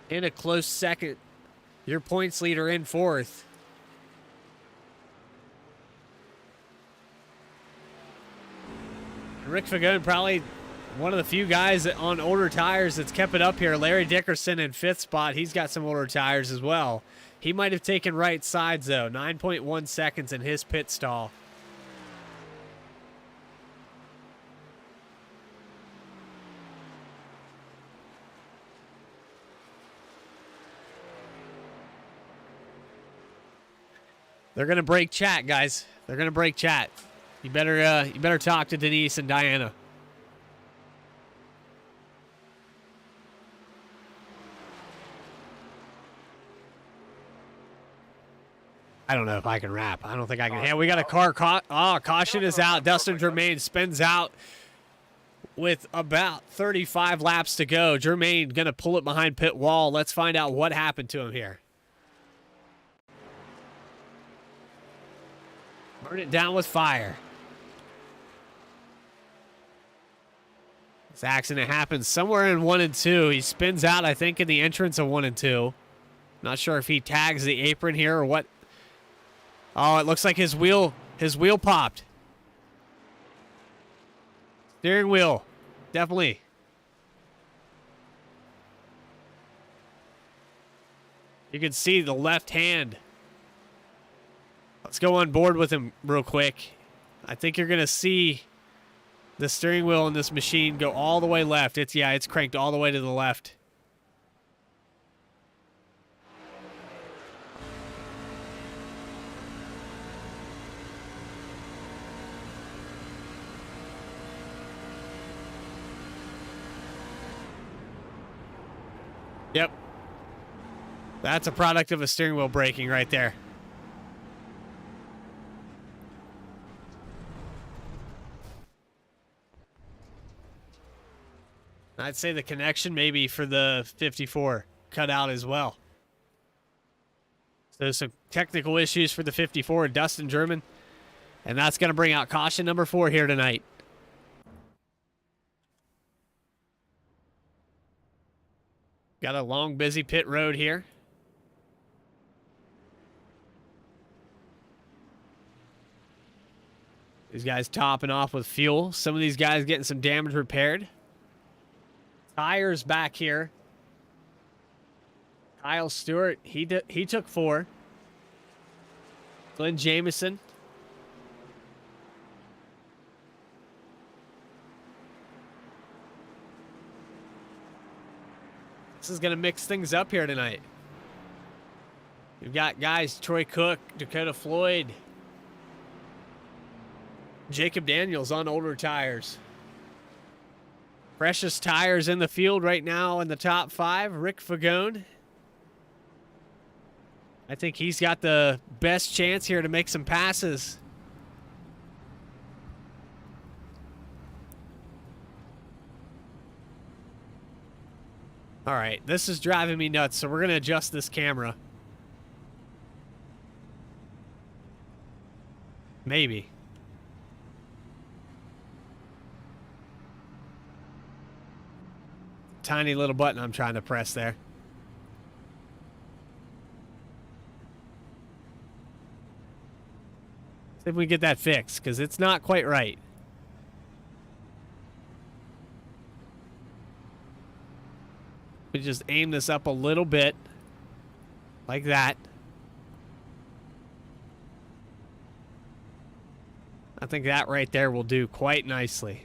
in a close second. Your points leader in 4th. Rick Fagone, probably one of the few guys on older tires that's kept it up here. Larry Dickerson in 5th spot. He's got some older tires as well. He might have taken right sides, though. 9.1 seconds in his pit stall. They're gonna break chat, guys. They're gonna break chat. You better talk to Denise and Diana. I don't know if I can wrap. I don't think I can. Yeah, we got a car. Caution is out. Dustin Germain spins out with about 35 laps to go. Germain gonna pull it behind pit wall. Let's find out what happened to him here. Burn it down with fire. This accident happens somewhere in 1 and 2. He spins out, I think, in the entrance of 1 and 2. Not sure if he tags the apron here or what. Oh, it looks like his wheel popped. Steering wheel, definitely. You can see the left hand. Let's go on board with him real quick. I think you're going to see the steering wheel in this machine go all the way left. It's cranked all the way to the left. Yep. That's a product of a steering wheel braking right there. I'd say the connection maybe for the 54 cut out as well. So some technical issues for the 54, Dustin German. And that's going to bring out caution number 4 here tonight. Got a long, busy pit road here. These guys topping off with fuel. Some of these guys getting some damage repaired. Tires back here. Kyle Stewart, he took 4. Glenn Jameson. This is going to mix things up here tonight. You've got guys, Troy Cook, Dakota Floyd, Jacob Daniels on older tires. Freshest tires in the field right now in the top 5, Rick Fagone. I think he's got the best chance here to make some passes. All right, this is driving me nuts, so we're going to adjust this camera. Maybe. Tiny little button I'm trying to press there. See if we can get that fixed, because it's not quite right. We just aim this up a little bit, like that. I think that right there will do quite nicely.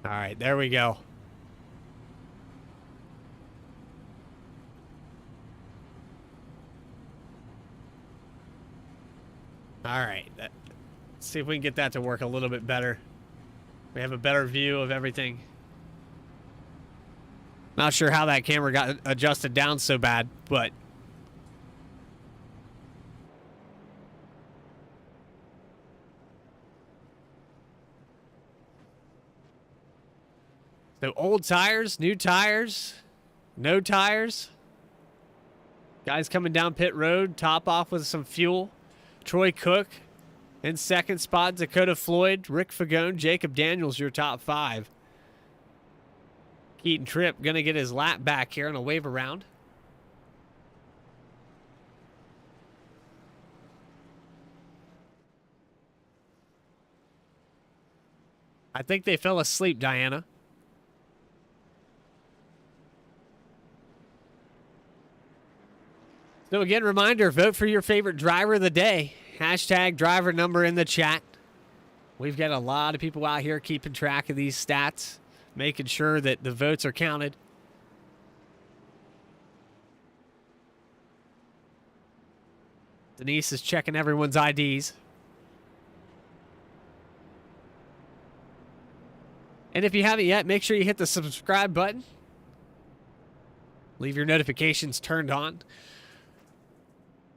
All right, there we go. All right, let's see if we can get that to work a little bit better. We have a better view of everything. Not sure how that camera got adjusted down so bad, but so old tires, new tires, no tires. Guys coming down pit road, top off with some fuel. Troy Cook in second spot, Dakota Floyd, Rick Fagone, Jacob Daniels, your top 5. Keaton Tripp going to get his lap back here on a wave around. I think they fell asleep, Diana. So again, reminder, vote for your favorite driver of the day. Hashtag driver number in the chat. We've got a lot of people out here keeping track of these stats, making sure that the votes are counted. Denise is checking everyone's IDs. And if you haven't yet, make sure you hit the subscribe button. Leave your notifications turned on.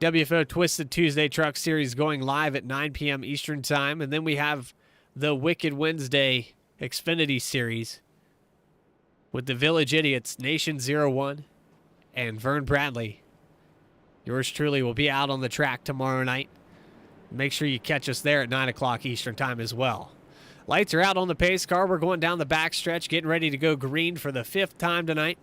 WFO Twisted Tuesday Truck Series going live at 9 p.m. Eastern Time. And then we have the Wicked Wednesday Xfinity Series with the Village Idiots, Nation 01, and Vern Bradley. Yours truly will be out on the track tomorrow night. Make sure you catch us there at 9 o'clock Eastern Time as well. Lights are out on the pace car. We're going down the back stretch, getting ready to go green for the 5th time tonight.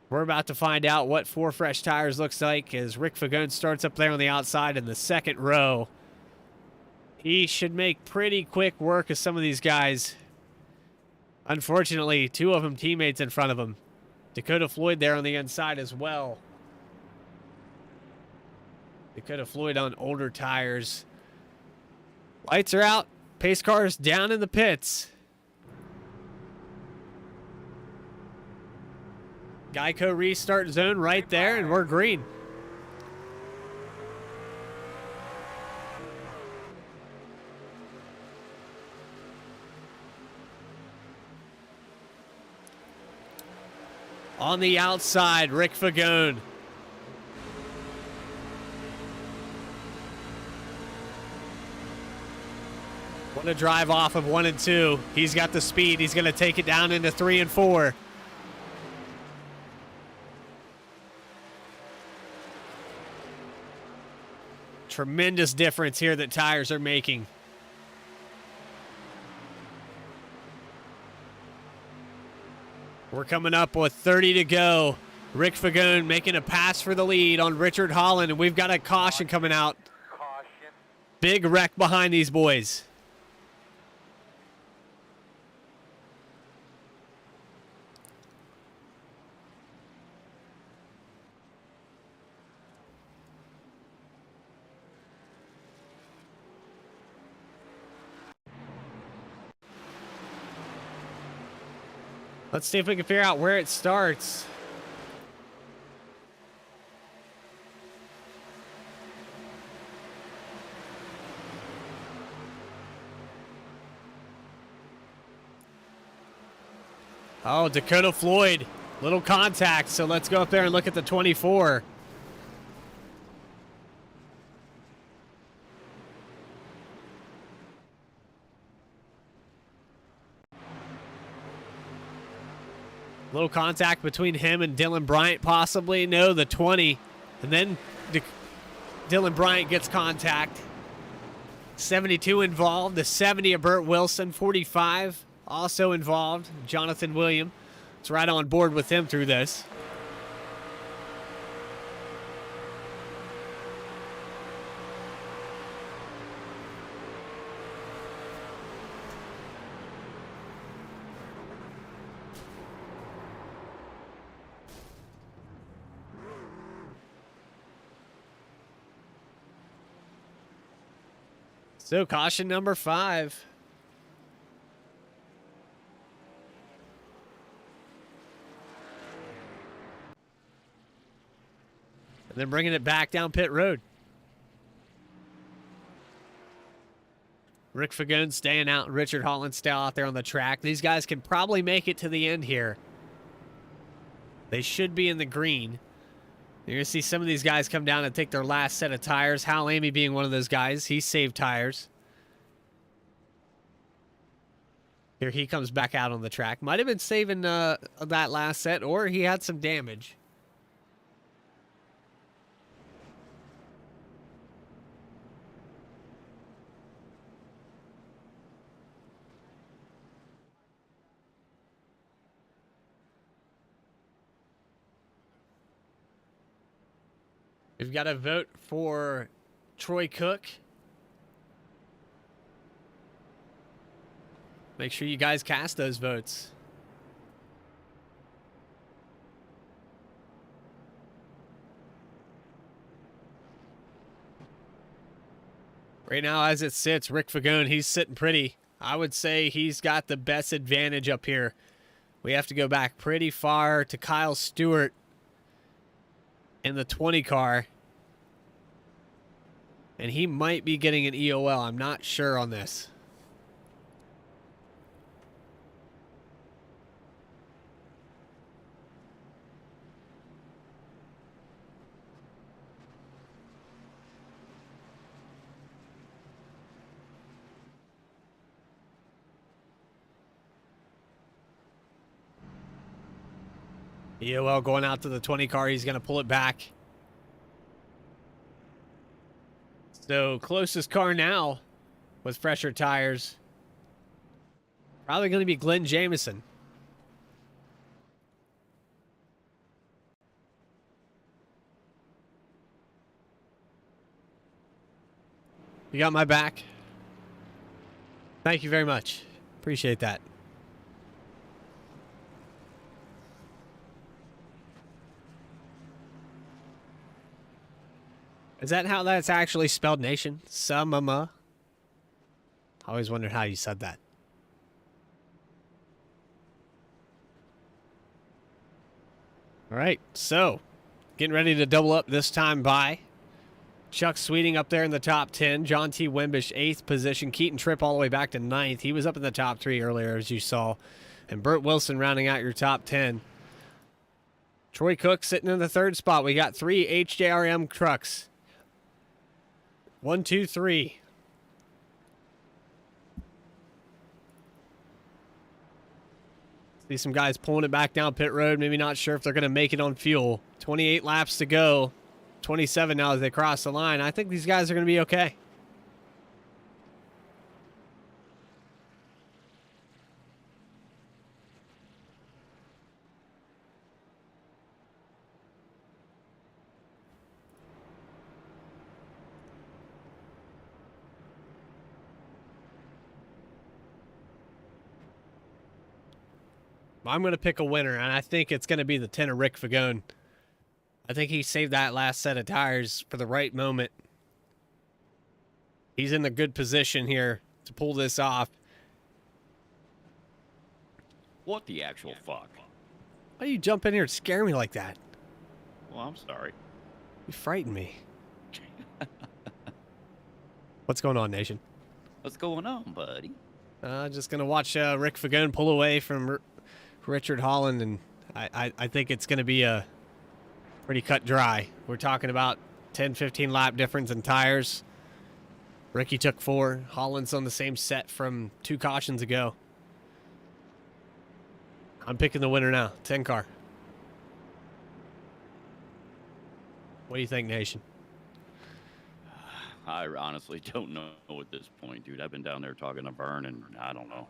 We're about to find out what 4 fresh tires looks like as Rick Fagone starts up there on the outside in the 2nd row. He should make pretty quick work of some of these guys. Unfortunately, 2 of them teammates in front of him. Dakota Floyd there on the inside as well. Dakota Floyd on older tires. Lights are out. Pace cars down in the pits. Geico restart zone right there, and we're green. On the outside, Rick Fagone. Want to drive off of 1 and 2. He's got the speed. He's going to take it down into 3 and 4. Tremendous difference here that tires are making. We're coming up with 30 to go. Rick Fagone making a pass for the lead on Richard Holland, and we've got a caution coming out. Caution. Big wreck behind these boys. Let's see if we can figure out where it starts. Oh, Dakota Floyd. Little contact, so let's go up there and look at the 24. Little contact between him and Dylan Bryant, possibly. No, the 20. And then Dylan Bryant gets contact. 72 involved. The 70 of Burt Wilson. 45 also involved. Jonathan William. It's right on board with him through this. So, caution number 5. And then bringing it back down pit road. Rick Fagone staying out and Richard Holland still out there on the track. These guys can probably make it to the end here. They should be in the green. You're going to see some of these guys come down and take their last set of tires. Hal Amy being one of those guys. He saved tires. Here he comes back out on the track. Might have been saving that last set, or he had some damage. We've got a vote for Troy Cook. Make sure you guys cast those votes. Right now, as it sits, Rick Fagone, he's sitting pretty. I would say he's got the best advantage up here. We have to go back pretty far to Kyle Stewart in the 20 car. And he might be getting an EOL. I'm not sure on this. EOL going out to the 20 car. He's going to pull it back. So closest car now with fresher tires. Probably going to be Glenn Jamieson. You got my back? Thank you very much. Appreciate that. Is that how that's actually spelled, Nation? Samama? I always wondered how you said that. All right, so getting ready to double up this time by Chuck Sweeting up there in the top 10. John T. Wimbish, 8th position. Keaton Tripp all the way back to 9th. He was up in the top 3 earlier, as you saw. And Burt Wilson rounding out your top 10. Troy Cook sitting in the 3rd spot. We got 3 HJRM trucks. 1, 2, 3. See some guys pulling it back down pit road. Maybe not sure if they're going to make it on fuel. 28 laps to go. 27 now as they cross the line. I think these guys are going to be okay. I'm going to pick a winner, and I think it's going to be the 10 of Rick Fagone. I think he saved that last set of tires for the right moment. He's in a good position here to pull this off. What the actual fuck? Why do you jump in here and scare me like that? Well, I'm sorry. You frighten me. What's going on, Nation? What's going on, buddy? Just going to watch Rick Fagone pull away from Richard Holland, and I think it's going to be a pretty cut dry. We're talking about 10, 15 lap difference in tires. Ricky took 4. Holland's on the same set from 2 cautions ago. I'm picking the winner now. 10 car. What do you think, Nation? I honestly don't know at this point, dude. I've been down there talking to Vern, and I don't know.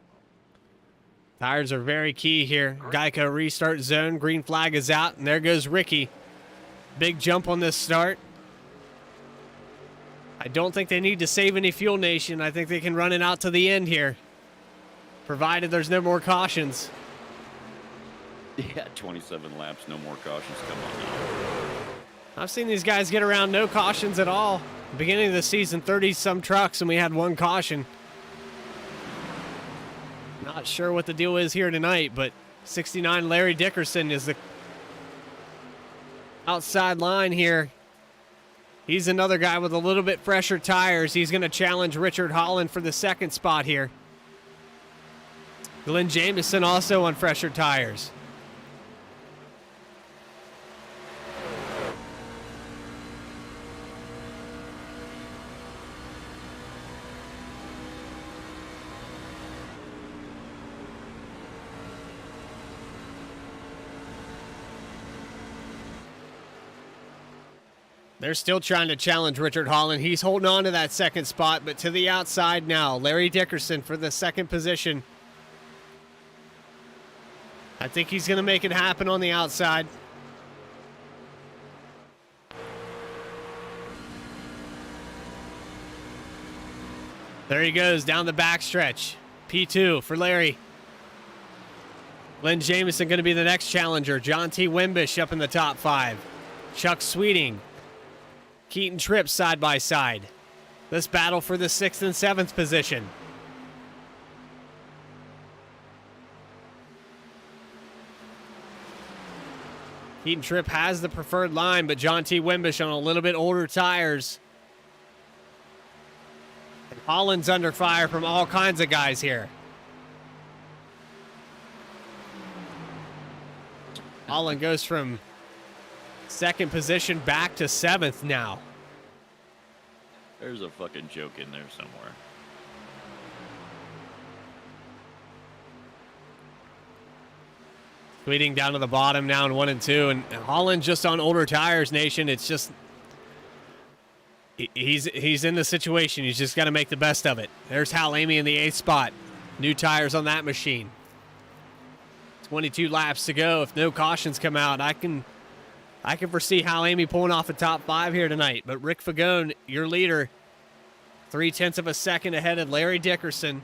Tires are very key here. Geico restart zone. Green flag is out, and there goes Ricky. Big jump on this start. I don't think they need to save any fuel, Nation. I think they can run it out to the end here, provided there's no more cautions. Yeah, 27 laps, no more cautions. Come on now. I've seen these guys get around no cautions at all. Beginning of the season, 30-some trucks, and we had 1 caution. Not sure what the deal is here tonight, but 69 Larry Dickerson is the outside line here. He's another guy with a little bit fresher tires. He's going to challenge Richard Holland for the 2nd spot here. Glenn Jamieson also on fresher tires. They're still trying to challenge Richard Holland. He's holding on to that 2nd spot, but to the outside now. Larry Dickerson for the 2nd position. I think he's going to make it happen on the outside. There he goes down the backstretch. P2 for Larry. Glenn Jamieson going to be the next challenger. John T. Wimbish up in the top 5. Chuck Sweeting. Keaton Tripp side by side. This battle for the 6th and 7th position. Keaton Tripp has the preferred line, but John T. Wimbish on a little bit older tires. And Holland's under fire from all kinds of guys here. Holland goes from 2nd position back to 7th now. There's a fucking joke in there somewhere. Sweeting down to the bottom now in 1 and 2, and Holland just on older tires, Nation. It's just He's in the situation. He's just got to make the best of it. There's Hal Amy in the 8th spot. New tires on that machine. 22 laps to go. If no cautions come out, I can foresee Hal Amy pulling off a top 5 here tonight. But Rick Fagone, your leader, 0.3 of a second ahead of Larry Dickerson.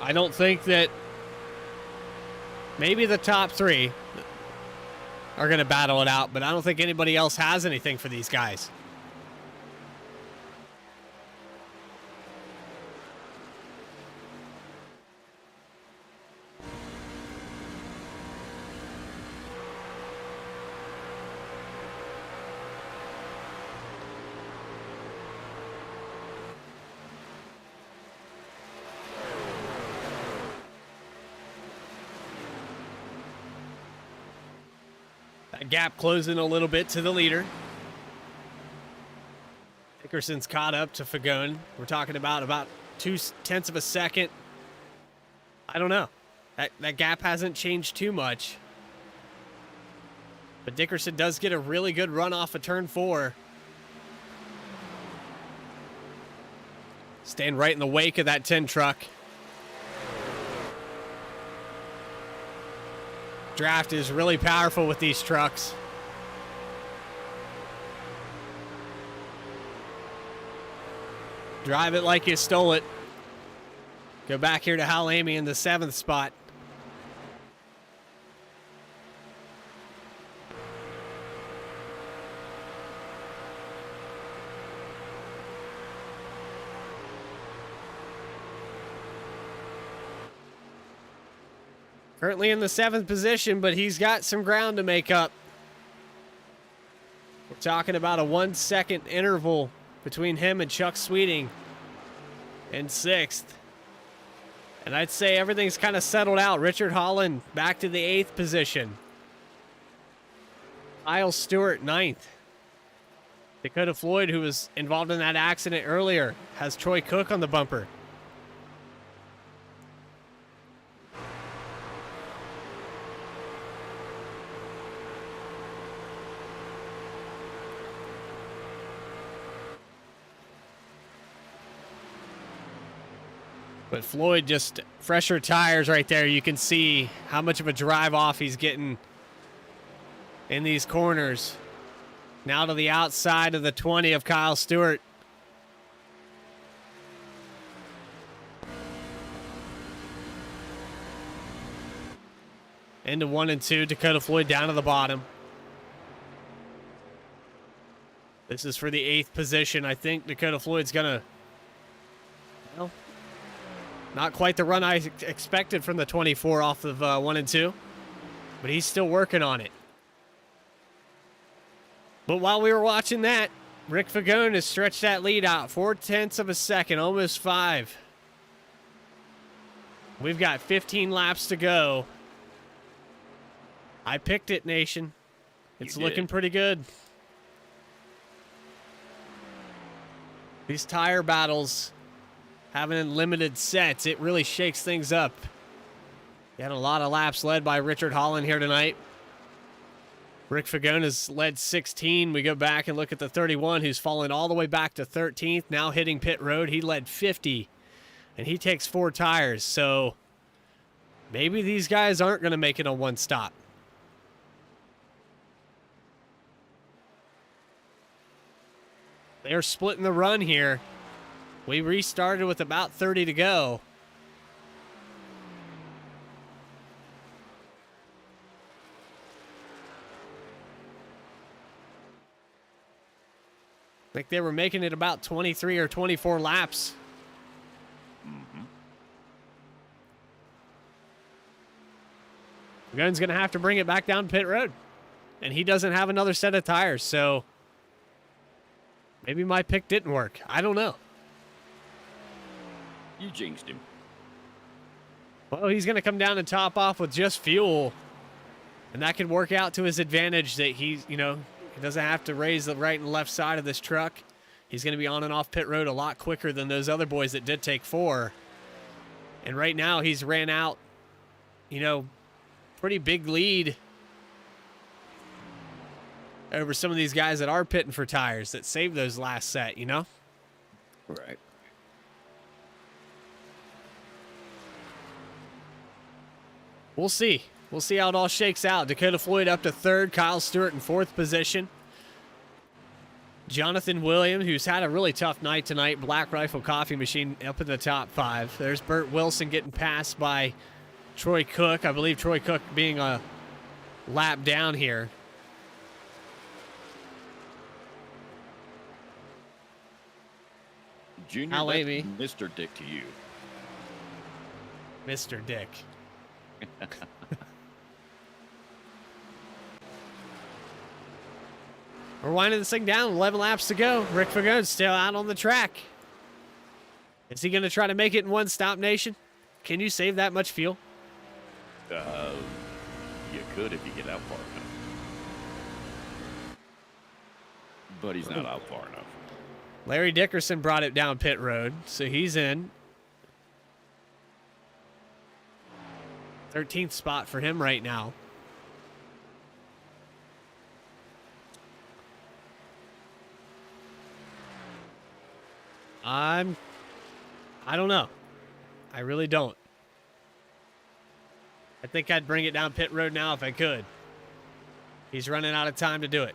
I don't think that maybe the top 3 are going to battle it out, but I don't think anybody else has anything for these guys. That gap closing a little bit to the leader. Dickerson's caught up to Fagone. We're talking about 0.2 of a second. I don't know. That gap hasn't changed too much. But Dickerson does get a really good run off of turn 4. Staying right in the wake of that 10 truck. Draft is really powerful with these trucks. Drive it like you stole it. Go back here to Hal Amy in the 7th spot. Currently in the 7th position, but he's got some ground to make up. We're talking about a 1 second interval between him and Chuck Sweeting in 6th. And I'd say everything's kind of settled out. Richard Holland back to the 8th position. Kyle Stewart 9th. Dakota Floyd, who was involved in that accident earlier, has Troy Cook on the bumper. But Floyd, just fresher tires right there. You can see how much of a drive off he's getting in these corners. Now to the outside of the 20 of Kyle Stewart. Into 1 and 2. Dakota Floyd down to the bottom. This is for the 8th position. I think Dakota Floyd's going to... Well, not quite the run I expected from the 24 off of 1 and 2. But he's still working on it. But while we were watching that, Rick Fagone has stretched that lead out 0.4 of a second, almost 5. We've got 15 laps to go. I picked it, Nation. It's looking pretty good. These tire battles, having in limited sets, it really shakes things up. You had a lot of laps led by Richard Holland here tonight. Rick Fagone has led 16. We go back and look at the 31, who's fallen all the way back to 13th, now hitting pit road. He led 50, and he takes 4 tires. So maybe these guys aren't going to make it on one stop. They're splitting the run here. We restarted with about 30 to go. I think they were making it about 23 or 24 laps. Gun's going to have to bring it back down pit road. And he doesn't have another set of tires, so maybe my pick didn't work. I don't know. You jinxed him. Well, he's going to come down and top off with just fuel. And that could work out to his advantage that he's, he doesn't have to raise the right and left side of this truck. He's going to be on and off pit road a lot quicker than those other boys that did take 4. And right now he's ran out, you know, pretty big lead over some of these guys that are pitting for tires that saved those last set, you know? Right. We'll see. We'll see how it all shakes out. Dakota Floyd up to third. Kyle Stewart in fourth position. Jonathan Williams, who's had a really tough night tonight. Black Rifle Coffee Machine up in the top 5. There's Burt Wilson getting passed by Troy Cook. I believe Troy Cook being a lap down here. Junior, How that's Amy? Mr. Dick to you. Mr. Dick. We're winding this thing down. 11 laps to go. Rick Fagone's still out on the track. Is he going to try to make it in one stop, Nation? Can you save that much fuel? You could if you get out far enough. But he's not out far enough. Larry Dickerson brought it down pit road, so he's in. 13th spot for him right now. I don't know. I really don't. I think I'd bring it down pit road now if I could. He's running out of time to do it.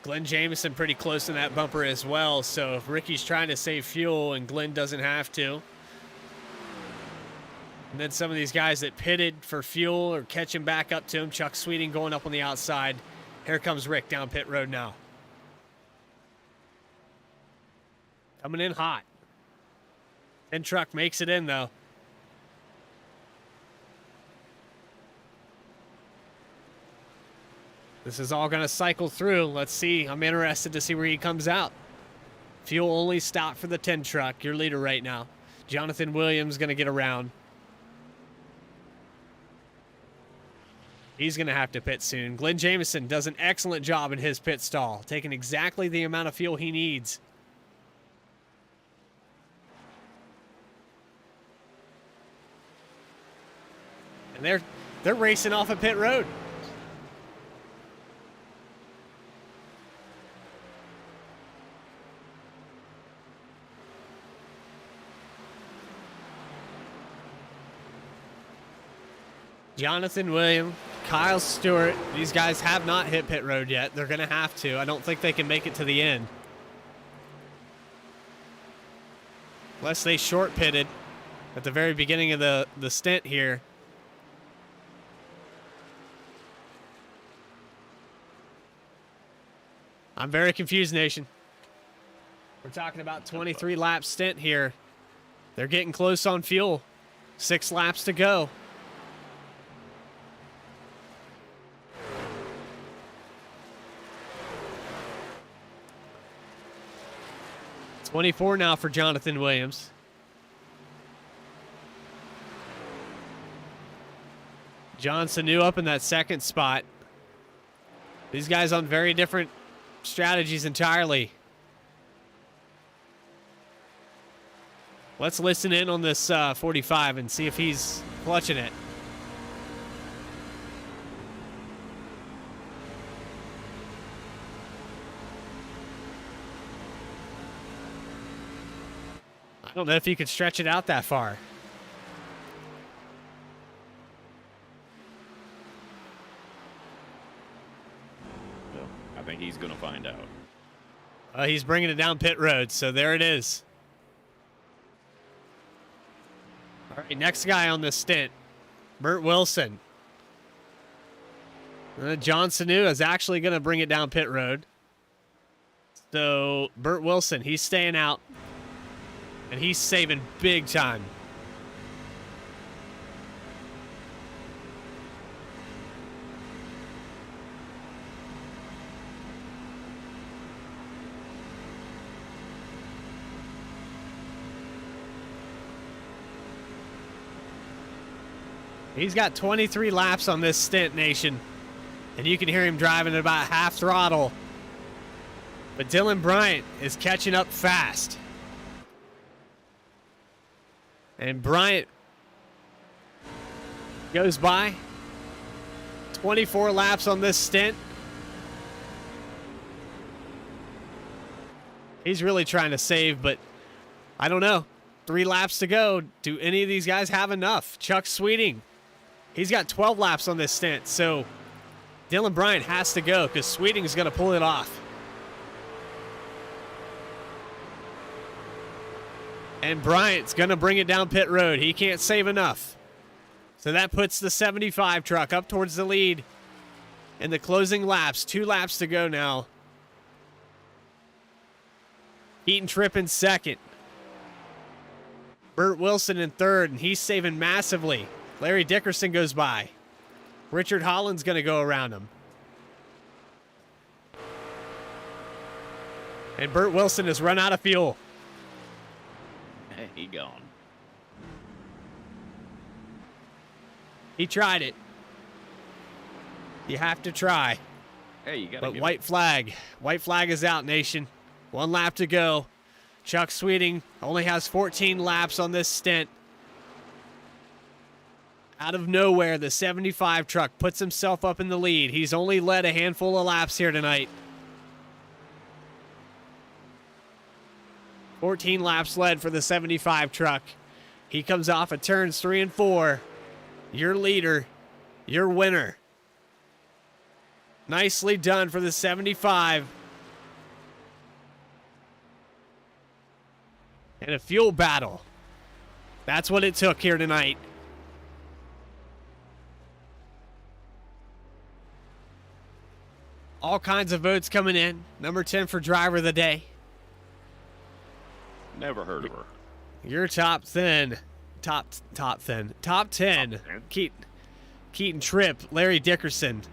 Glenn Jameson pretty close in that bumper as well, so if Ricky's trying to save fuel and Glenn doesn't have to. And then some of these guys that pitted for fuel are catching back up to him. Chuck Sweeting going up on the outside. Here comes Rick down pit road now. Coming in hot. 10 truck makes it in, though. This is all going to cycle through. Let's see. I'm interested to see where he comes out. Fuel only stop for the 10 truck. Your leader right now. Jonathan Williams going to get around. He's going to have to pit soon. Glenn Jameson does an excellent job in his pit stall, taking exactly the amount of fuel he needs. And they're racing off of pit road. Jonathan Williams, Kyle Stewart, these guys have not hit pit road yet. They're going to have to. I don't think they can make it to the end. Unless they short pitted at the very beginning of the stint here. I'm very confused, Nation. We're talking about 23 lap stint here. They're getting close on fuel. 6 laps to go. 24 now for Jonathan Williams. John Sanu up in that second spot. These guys on very different strategies entirely. Let's listen in on this 45 and see if he's clutching it. I don't know if you could stretch it out that far. Well, I think he's going to find out. He's bringing it down pit road, so there it is. All right, next guy on this stint, Burt Wilson. John Sanu is actually going to bring it down pit road. So Burt Wilson, he's staying out. And he's saving big time. He's got 23 laps on this stint, Nation. And you can hear him driving at about half throttle. But Dylan Bryant is catching up fast. And Bryant goes by. 24 laps on this stint. He's really trying to save, but I don't know. 3 laps to go. Do any of these guys have enough? Chuck Sweeting, he's got 12 laps on this stint, so Dylan Bryant has to go because Sweeting is going to pull it off. And Bryant's going to bring it down pit road. He can't save enough. So that puts the 75 truck up towards the lead in the closing laps. 2 laps to go now. Keaton Tripp in second. Burt Wilson in third, and he's saving massively. Larry Dickerson goes by. Richard Holland's going to go around him. And Burt Wilson has run out of fuel. Hey, he gone. He tried it. You have to try. Hey, you got. But white flag. White flag is out, nation. 1 lap to go. Chuck Sweeting only has 14 laps on this stint. Out of nowhere, the 75 truck puts himself up in the lead. He's only led a handful of laps here tonight. 14 laps led for the 75 truck. He comes off of turns 3 and 4. Your leader, your winner. Nicely done for the 75. And a fuel battle. That's what it took here tonight. All kinds of votes coming in. Number 10 for driver of the day. Never heard of her. Your top 10. Top 10. Top 10. Keaton Tripp, Larry Dickerson,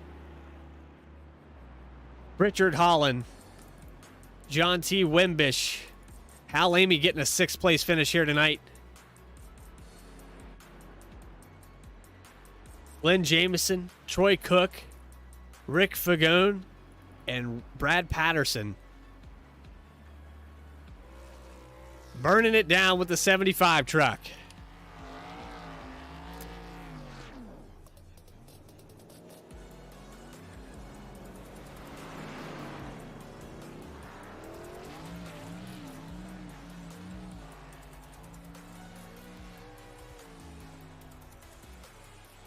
Richard Holland, John T. Wimbish, Hal Amy getting a 6th place finish here tonight. Glenn Jameson, Troy Cook, Rick Fagone, and Brad Patterson. Burning it down with the 75 truck.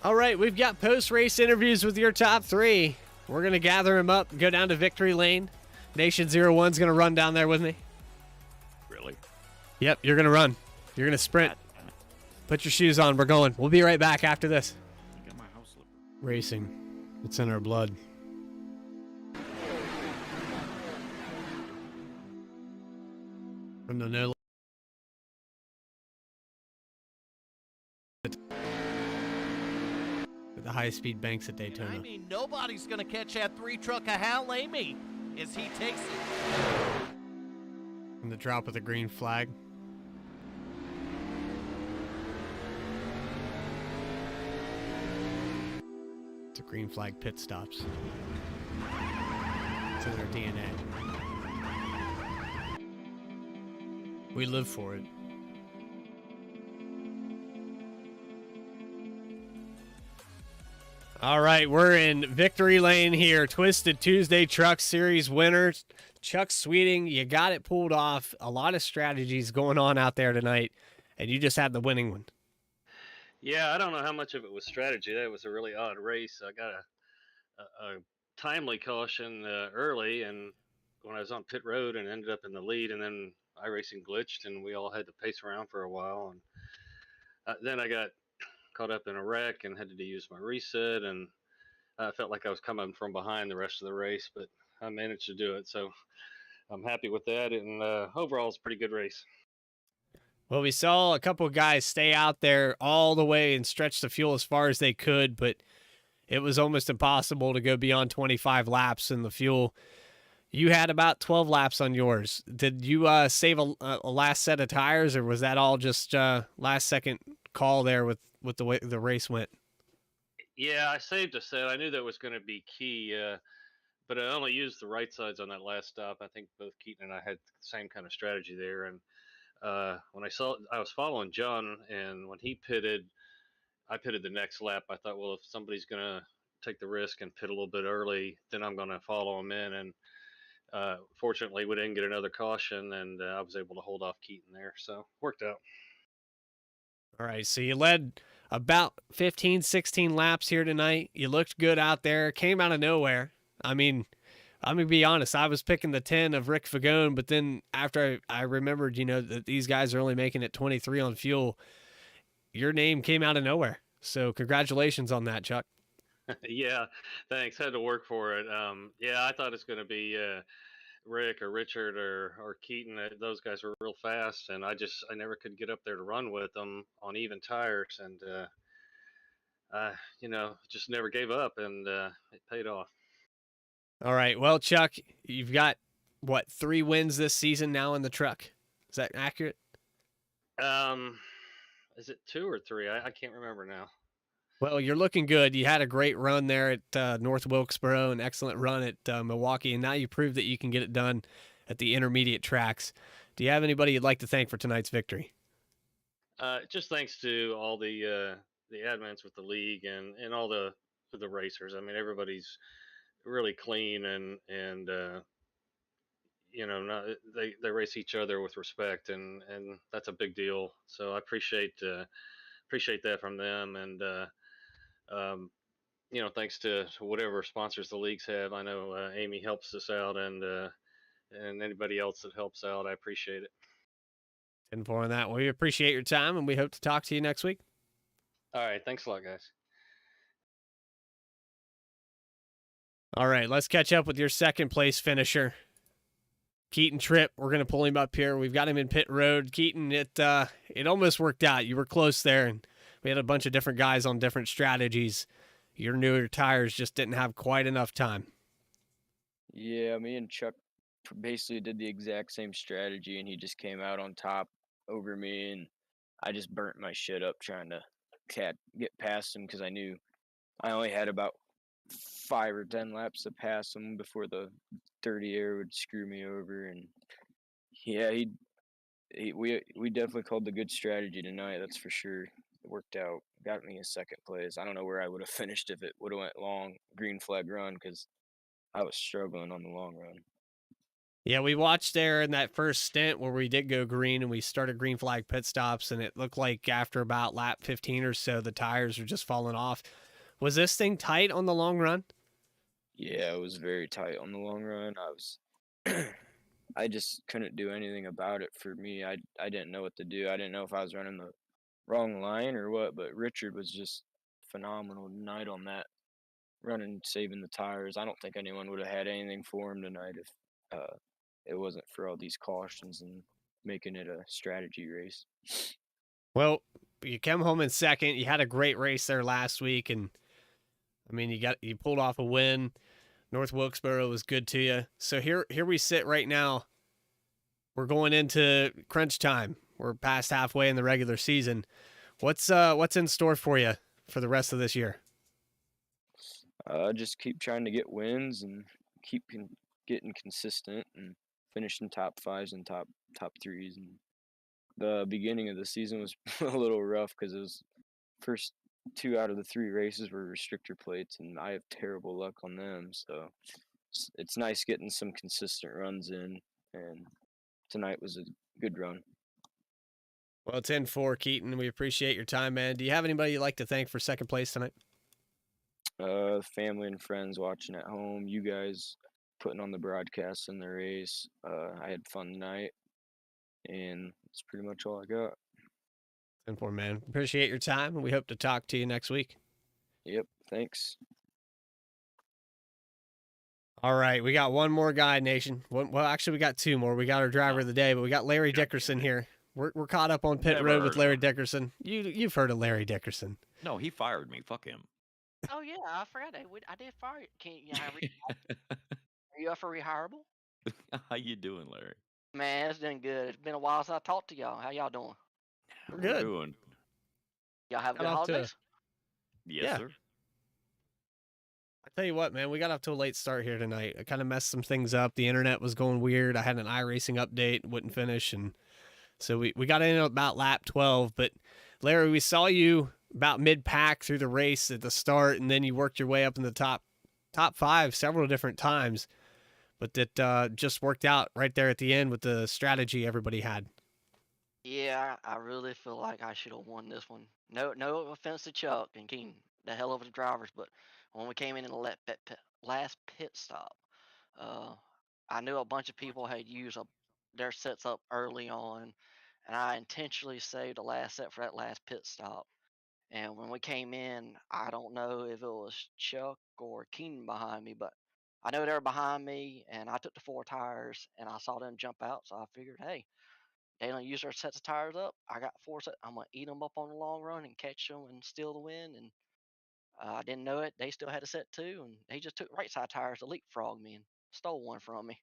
All right, we've got post-race interviews with your top 3. We're going to gather them up and go down to Victory Lane. Nation 01's going to run down there with me. Really? Yep, you're going to run. You're going to sprint. Put your shoes on. We're going. We'll be right back after this. I got my house slipper. Racing. It's in our blood. From the no. The high-speed banks at Daytona. I mean, nobody's going to catch that 3-truck of Hal Amy as he takes it. And the drop of the green flag. It's a green flag pit stops. It's in their DNA. We live for it. All right, we're in Victory Lane here. Twisted Tuesday Truck Series winner, Chuck Sweeting. You got it pulled off. A lot of strategies going on out there tonight, and you just had the winning one. Yeah, I don't know how much of it was strategy. That was a really odd race. I got a timely caution early, and when I was on pit road and ended up in the lead, and then iRacing glitched, and we all had to pace around for a while. And then I got caught up in a wreck and had to use my reset, and I felt like I was coming from behind the rest of the race, but I managed to do it. So I'm happy with that, and overall it's a pretty good race. Well, we saw a couple of guys stay out there all the way and stretch the fuel as far as they could, but it was almost impossible to go beyond 25 laps in the fuel. You had about 12 laps on yours. Did you save a last set of tires, or was that all just last second call there with the way the race went? Yeah, I saved a set. I knew that was going to be key, but I only used the right sides on that last stop. I think both Keaton and I had the same kind of strategy there. And when I was following John, and when he pitted, I pitted the next lap. I thought, well, if somebody's going to take the risk and pit a little bit early, then I'm going to follow him in. And fortunately, we didn't get another caution, and I was able to hold off Keaton there. So worked out. All right, so you led about 15, 16 laps here tonight. You looked good out there. Came out of nowhere. I mean, I'm going to be honest. I was picking the 10 of Rick Fagone, but then after I remembered, that these guys are only making it 23 on fuel, your name came out of nowhere. So congratulations on that, Chuck. Yeah, thanks. Had to work for it. Yeah, I thought it's going to be Rick or Richard or Keaton. Those guys were real fast, and I never could get up there to run with them on even tires, and just never gave up, and it paid off. All right. Well, Chuck, you've got, what, 3 wins this season now in the truck? Is that accurate? Is it 2 or 3? I can't remember now. Well, you're looking good. You had a great run there at North Wilkesboro, an excellent run at Milwaukee, and now you proved that you can get it done at the intermediate tracks. Do you have anybody you'd like to thank for tonight's victory? Just thanks to all the admins with the league and all the racers. I mean, everybody's really clean and not, they race each other with respect, and that's a big deal. So I appreciate that from them, and thanks to whatever sponsors the leagues have. I know Amy helps us out, and anybody else that helps out, I appreciate it. And for that, we appreciate your time, and we hope to talk to you next week. All right, thanks a lot, guys. All right, let's catch up with your second place finisher, Keaton Tripp. We're going to pull him up here. We've got him in pit road. Keaton, it almost worked out. You were close there, and we had a bunch of different guys on different strategies. Your newer tires just didn't have quite enough time. Yeah, me and Chuck basically did the exact same strategy, and he just came out on top over me, and I just burnt my shit up trying to get past him because I knew I only had about 5 or 10 laps to pass him before the dirty air would screw me over. And yeah, we definitely called the good strategy tonight. That's for sure. It worked out. Got me in second place. I don't know where I would have finished if it would have went long green flag run because I was struggling on the long run. Yeah, we watched there in that first stint where we did go green and we started green flag pit stops, and it looked like after about lap 15 or so, the tires were just falling off. Was this thing tight on the long run? Yeah, it was very tight on the long run. I just couldn't do anything about it for me. I didn't know what to do. I didn't know if I was running the wrong line or what, but Richard was just phenomenal tonight on that, running, saving the tires. I don't think anyone would have had anything for him tonight if it wasn't for all these cautions and making it a strategy race. Well, you came home in second. You had a great race there last week, and I mean, you pulled off a win. North Wilkesboro was good to you. So here we sit right now. We're going into crunch time. We're past halfway in the regular season. What's in store for you for the rest of this year? Just keep trying to get wins and keep getting consistent and finishing top 5s and top 3s. And the beginning of the season was a little rough because it was first 2 out of the 3 races were restrictor plates, and I have terrible luck on them. So it's nice getting some consistent runs in, and tonight was a good run. Well, it's 10-4, Keaton. We appreciate your time, man. Do you have anybody you'd like to thank for second place tonight? Family and friends watching at home, you guys putting on the broadcast in the race. I had fun tonight, and that's pretty much all I got. 10-4, man. Appreciate your time, and we hope to talk to you next week. Yep, thanks. All right, we got one more guy, Nation. Well, actually, we got 2 more. We got our driver of the day, but we got Larry Dickerson here. We're caught up on pit road with Larry Dickerson. You've heard of Larry Dickerson? No, he fired me. Fuck him. Oh yeah, I forgot. I did fire. Can you? Are you up for rehireable? How you doing, Larry? Man, it's been good. It's been a while since I talked to y'all. How y'all doing? We're good. Doing. Y'all have good Shout out to- holidays? Yes, Yeah. sir. Tell you what, man, we got off to a late start here tonight. I kind of messed some things up. The internet was going weird. I had an iRacing update, wouldn't finish, and so we got in about lap 12. But Larry, we saw you about mid-pack through the race at the start, and then you worked your way up in the top five several different times. But that just worked out right there at the end with the strategy everybody had. Yeah, I really feel like I should have won this one. No offense to Chuck and Keenan, the hell of the drivers, but when we came in the last pit stop, uh, I knew a bunch of people had used their sets up early on, and I intentionally saved the last set for that last pit stop. And when we came in, I don't know if it was Chuck or Keenan behind me, but I know they were behind me, and I took the four tires, and I saw them jump out, so I figured, hey, they don't use their sets of tires up. I got four sets. I'm gonna eat them up on the long run and catch them and steal the win. And I didn't know it. They still had a set too, and they just took right side tires to leapfrog me and stole one from me.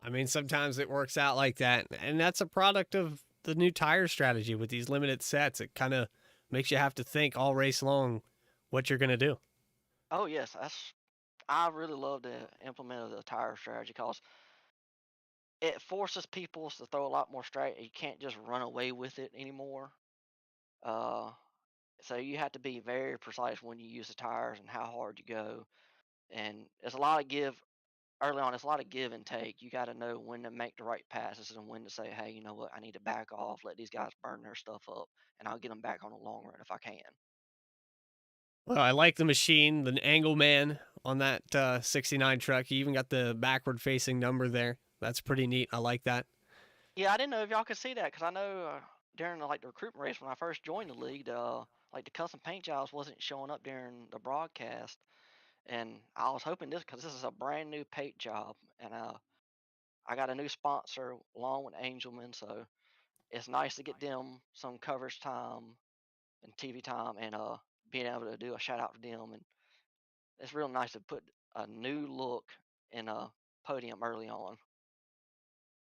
I mean, sometimes it works out like that, and that's a product of the new tire strategy with these limited sets. It kind of makes you have to think all race long what you're going to do. Oh yes, I really love to implement the tire strategy because it forces people to throw a lot more straight. You can't just run away with it anymore. Uh, so you have to be very precise when you use the tires and how hard you go. And there's a lot of give early on. It's a lot of give and take. You got to know when to make the right passes and when to say, hey, you know what, I need to back off, let these guys burn their stuff up, and I'll get them back on the long run if I can. Well, I like the machine, the angle man on that 69 truck. You even got the backward facing number there. That's pretty neat. I like that. Yeah, I didn't know if y'all could see that because I know during the recruitment race when I first joined the league, like the custom paint jobs wasn't showing up during the broadcast, and I was hoping because this is a brand new paint job, and I got a new sponsor along with Angelman, so it's nice to get them some coverage time and TV time, and being able to do a shout out to them, and it's real nice to put a new look in a podium early on.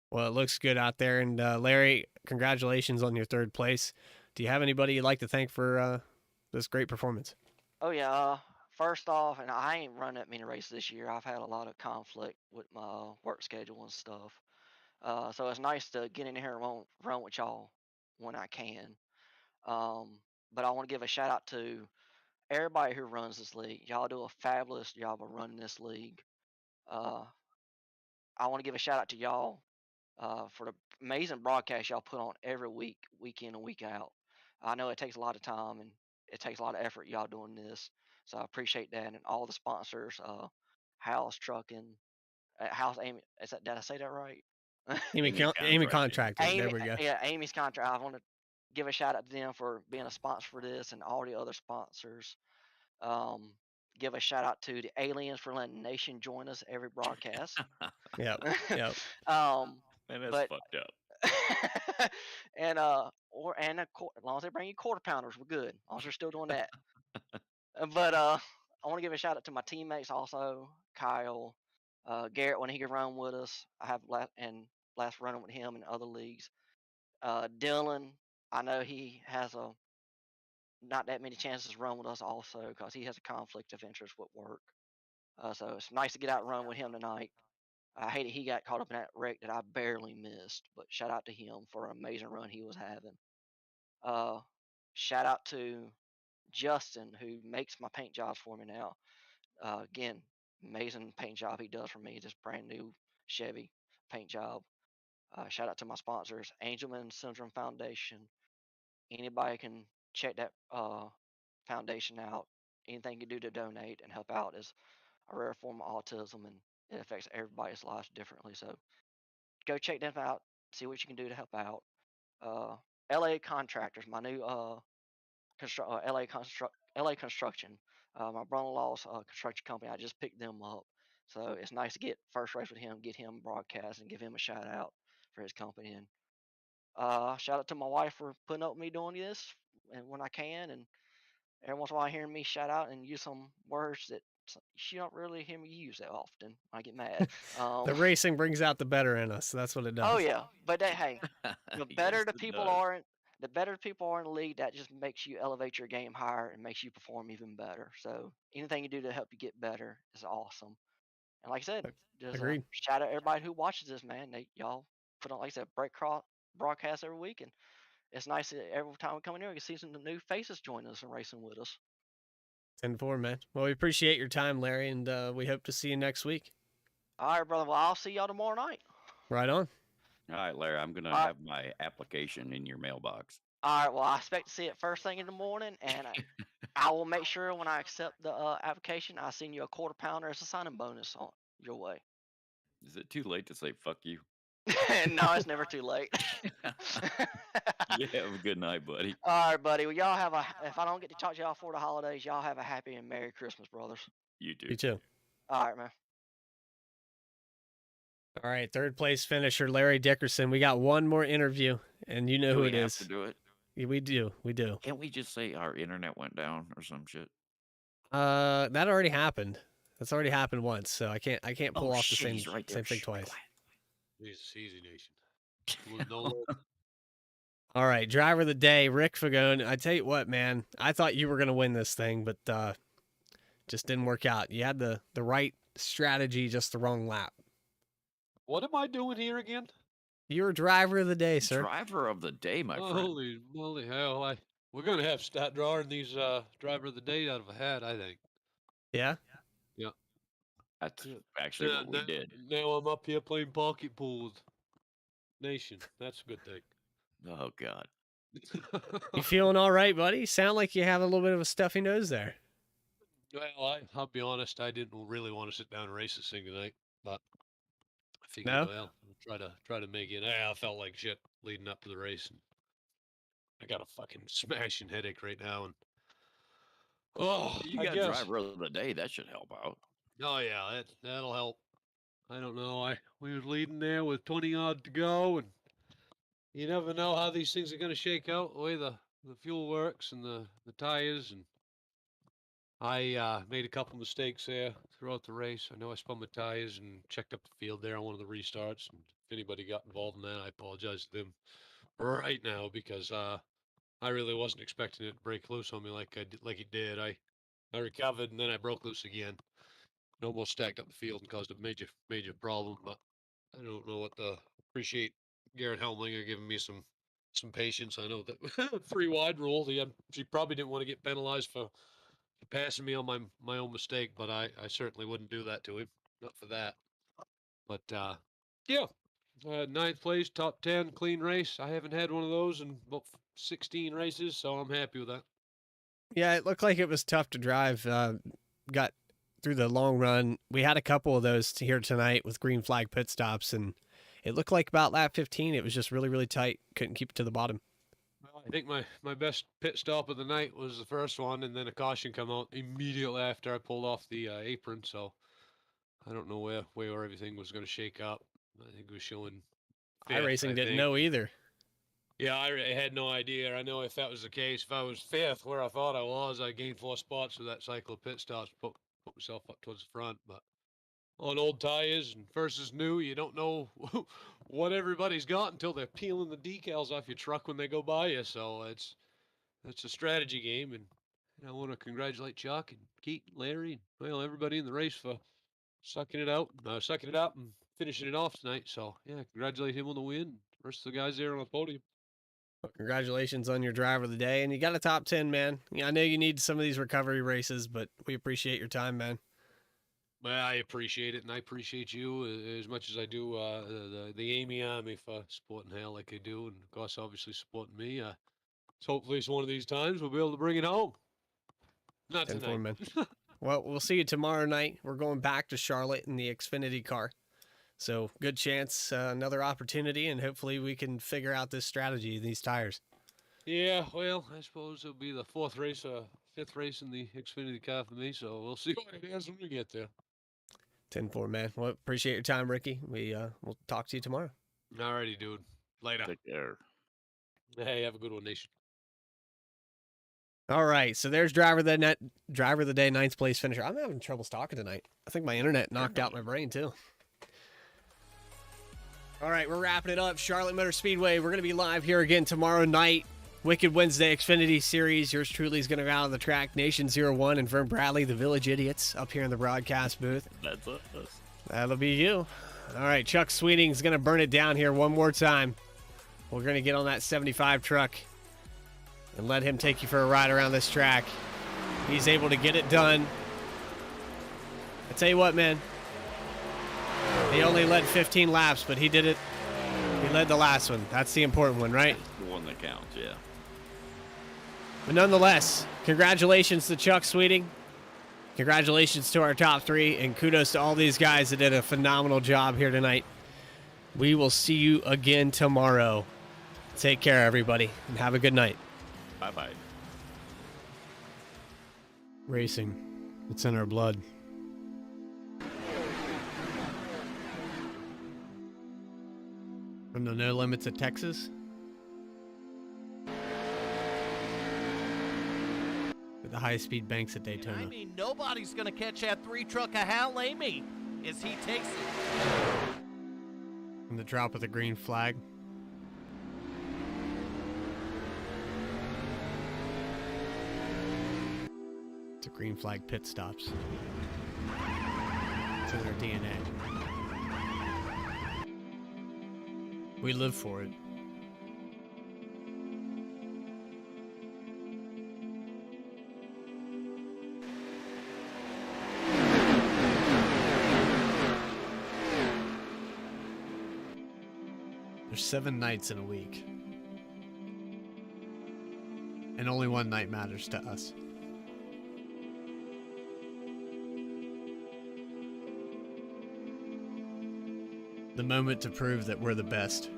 Well, it looks good out there. And Larry, congratulations on your third place. Do you have anybody you'd like to thank for this great performance? Oh yeah, first off, and I ain't run that many races this year. I've had a lot of conflict with my work schedule and stuff. So it's nice to get in here and run with y'all when I can. Um, but I want to give a shout out to everybody who runs this league. Y'all do a fabulous job of running this league. Uh, I want to give a shout out to y'all for the amazing broadcast y'all put on every week, week in and week out. I know it takes a lot of time and it takes a lot of effort y'all doing this, so I appreciate that. And all the sponsors, House Trucking, House Amy. Did I say that right? Amy Contracting. There Amy, we go. yeah, Amy's contract. I want to give a shout out to them for being a sponsor for this and all the other sponsors. Um, give a shout out to the Aliens for letting Nation join us every broadcast. Yep. Yep. Man, that's But fucked up. and as long as they bring you quarter pounders, we're good. As long as they're still doing that. But I want to give a shout out to my teammates also, Kyle, Garrett when he could run with us. I have last running with him in other leagues. Dylan, I know he has a not that many chances to run with us also because he has a conflict of interest with work. So it's nice to get out and run with him tonight. I hated he got caught up in that wreck that I barely missed, but shout out to him for an amazing run he was having. Uh, Shout out to Justin who makes my paint jobs for me now. Again, amazing paint job he does for me. This brand new Chevy paint job. Shout out to my sponsors, Angelman Syndrome Foundation. Anybody can check that foundation out. Anything you can do to donate and help out is a rare form of autism, and it affects everybody's lives differently. So go check them out. See what you can do to help out. Uh, LA Contractors, my new LA Construction. My brother-in-law's construction company. I just picked them up, so it's nice to get first race with him, get him broadcast, and give him a shout out for his company. And shout out to my wife for putting up with me doing this, and when I can, and every once in a while hearing me shout out and use some words that she don't really hear me use that often. I get mad. The racing brings out the better in us. That's what it does. Oh yeah, but hey, the better Yes, the it people does. are, the better people are in the league, that just makes you elevate your game higher and makes you perform even better. So anything you do to help you get better is awesome. And like I said, just Agreed. shout out everybody who watches this, man. Y'all put on, like I said, broadcast every week, and it's nice that every time we come in here, we can see some new faces join us and racing with us. 10-4, man. Well, we appreciate your time, Larry, and we hope to see you next week. All right, brother. Well, I'll see y'all tomorrow night. Right on. All right, Larry, I'm going to All right. have my application in your mailbox. All right. Well, I expect to see it first thing in the morning, and I will make sure when I accept the application, I send you a quarter pounder as a signing bonus on your way. Is it too late to say fuck you? No, it's never too late. Yeah, have a good night, buddy. All right, buddy. Well, y'all have if I don't get to talk to y'all for the holidays, y'all have a happy and Merry Christmas, brothers. You too. You too. All right, man. All right, third place finisher, Larry Dickerson. We got one more interview, and you know who it we have is. to do it? Yeah, we do. Can't we just say our internet went down or some shit? That already happened. That's already happened once, so I can't pull off the shit, same he's right there. same thing Shh, be twice. quiet. Jesus, easy nation. No, All right, driver of the day, Rick Fagone. I tell you what, man, I thought you were gonna win this thing, but just didn't work out. You had the right strategy, just the wrong lap. what am I doing here again? You're driver of the day, sir. Driver of the day, my friend. Holy moly, hell! We're gonna have to start drawing these driver of the day out of a hat, I think. Yeah. That's actually what we did. Now I'm up here playing pocket pool with Nation. That's a good thing. Oh, God. You feeling all right, buddy? Sound like you have a little bit of a stuffy nose there. Well, I'll be honest. I didn't really want to sit down and race this thing tonight, but I figured, No? well, I'll try to make it. I felt like shit leading up to the race, and I got a fucking smashing headache right now. And You I got guess. driver of the day. That should help out. Oh yeah, that'll help. I don't know. We was leading there with 20 odd to go, and you never know how these things are going to shake out. The way the fuel works and the tires, and I made a couple mistakes there throughout the race. I know I spun my tires and checked up the field there on one of the restarts. And if anybody got involved in that, I apologize to them right now because I really wasn't expecting it to break loose on me like it did. I recovered and then I broke loose again. It almost stacked up the field and caused a major problem. But I don't know what to appreciate Garrett Helmlinger giving me some patience. I know that 3 wide rule. She probably didn't want to get penalized for passing me on my own mistake, but I certainly wouldn't do that to him. Not for that. But yeah, 9th place, top 10, clean race. I haven't had one of those in about 16 races, so I'm happy with that. Yeah, it looked like it was tough to drive. Got through the long run. We had a couple of those here tonight with green flag pit stops, and it looked like about lap 15, it was just really, really tight. Couldn't keep it to the bottom. Well, I think my best pit stop of the night was the first one, and then a caution come out immediately after I pulled off the apron. So I don't know where everything was going to shake up. I think it was showing. iRacing didn't know either. Yeah, I had no idea. I know if that was the case, if I was 5th where I thought I was, I gained 4 spots with that cycle of pit stops, put myself up towards the front. But on old tires and versus new, you don't know what everybody's got until they're peeling the decals off your truck when they go by you. So it's a strategy game, and I want to congratulate Chuck and Keith, and Larry, and well, everybody in the race for sucking it up and finishing it off tonight. So yeah, congratulate him on the win. Rest of the guys there on the podium. Well, congratulations on your driver of the day, and you got a top 10, man. Yeah, I know you need some of these recovery races, but we appreciate your time, man. Well, I appreciate it, and I appreciate you as much as I do the Amy Army for supporting Hal like they do, and of course, obviously supporting me. So hopefully, it's one of these times we'll be able to bring it home. Not 10-4, tonight. man. Well, we'll see you tomorrow night. We're going back to Charlotte in the Xfinity car. So good chance, another opportunity, and hopefully we can figure out this strategy, these tires. Yeah, well, I suppose it'll be the 5th race in the Xfinity car for me, so we'll see what it is when we get there. 10-4, man. Well, appreciate your time, Ricky. We'll talk to you tomorrow. Alrighty, dude. Later. Take care. Hey, have a good one, Nation. All right, so there's driver of the day, 9th place finisher. I'm having trouble talking tonight. I think my internet knocked out my brain too. All right, we're wrapping it up. Charlotte Motor Speedway. We're going to be live here again tomorrow night. Wicked Wednesday Xfinity Series. Yours truly is going to go out on the track. Nation 01 and Vern Bradley, the Village Idiots, up here in the broadcast booth. That's us. That'll be you. All right, Chuck Sweeting's going to burn it down here one more time. We're going to get on that 75 truck and let him take you for a ride around this track. He's able to get it done. I tell you what, man. He only led 15 laps, but he did it. He led the last one. That's the important one, right? The one that counts, yeah. But nonetheless, congratulations to Chuck Sweeting. Congratulations to our top three, and kudos to all these guys that did a phenomenal job here tonight. We will see you again tomorrow. Take care, everybody, and have a good night. Bye-bye. Racing. It's in our blood. From the No Limits at Texas. With the high-speed banks at Daytona. I mean, nobody's going to catch that 3-truck of Hal Lamy as he takes it. From the drop of the green flag. To green flag pit stops. To their DNA. We live for it. There's 7 nights in a week. And only one night matters to us. The moment to prove that we're the best.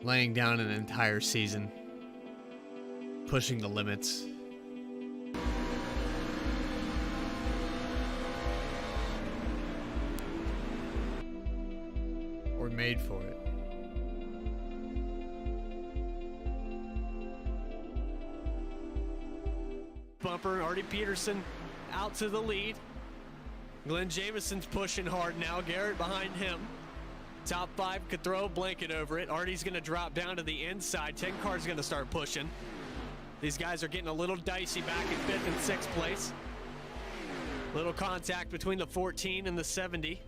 Laying down an entire season. Pushing the limits. We're made for it. Bumper, Artie Peterson out to the lead. Glenn Jamison's pushing hard now. Garrett behind him. Top 5 could throw a blanket over it. Artie's going to drop down to the inside. 10 car's going to start pushing. These guys are getting a little dicey back in 5th and 6th place. Little contact between the 14 and the 70.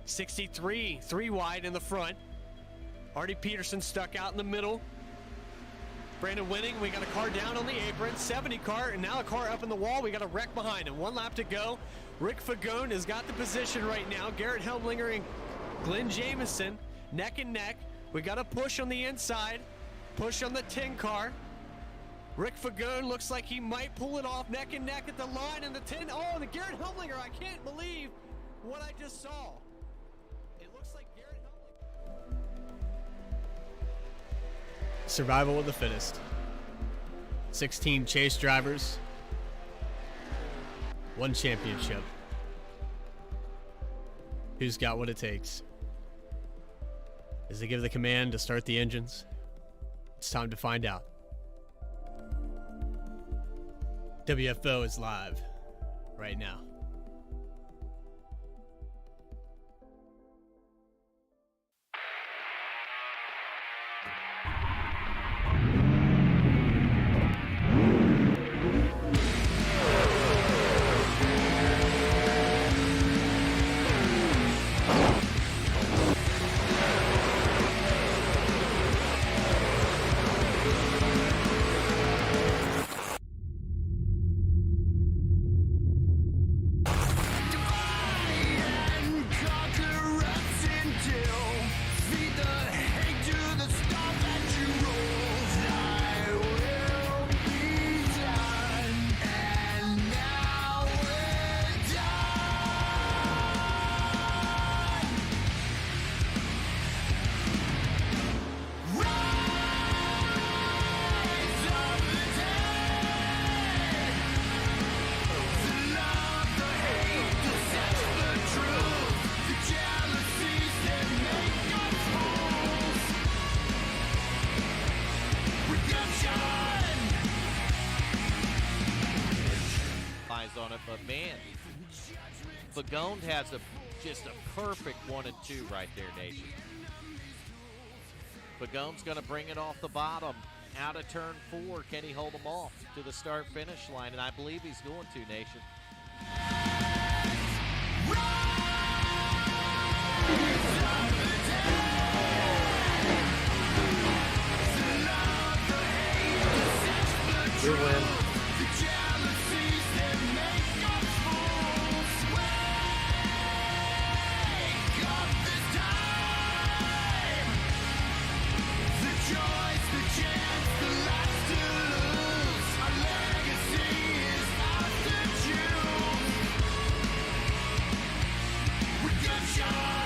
63, 3 wide in the front. Artie Peterson stuck out in the middle. Brandon Winning, we got a car down on the apron, 70 car, and now a car up in the wall. We got a wreck behind him. 1 lap to go. Rick Fagone has got the position right now. Garrett Helmlinger and Glenn Jamison, neck and neck. We got a push on the inside, push on the 10 car. Rick Fagone looks like he might pull it off, neck and neck at the line, and the 10. Oh, and the Garrett Helmlinger, I can't believe what I just saw. It looks like Garrett Helmlinger. Survival of the fittest. 16 chase drivers. 1 championship. Who's got what it takes? As they give the command to start the engines, it's time to find out. WFO is live right now. On it, but man, Fagone has a Just a perfect 1 and 2 right there, Nation. Pagone's going to bring it off the bottom. Out of turn 4. Can he hold them off to the start-finish line? And I believe he's going to, Nation. Good win. Shot!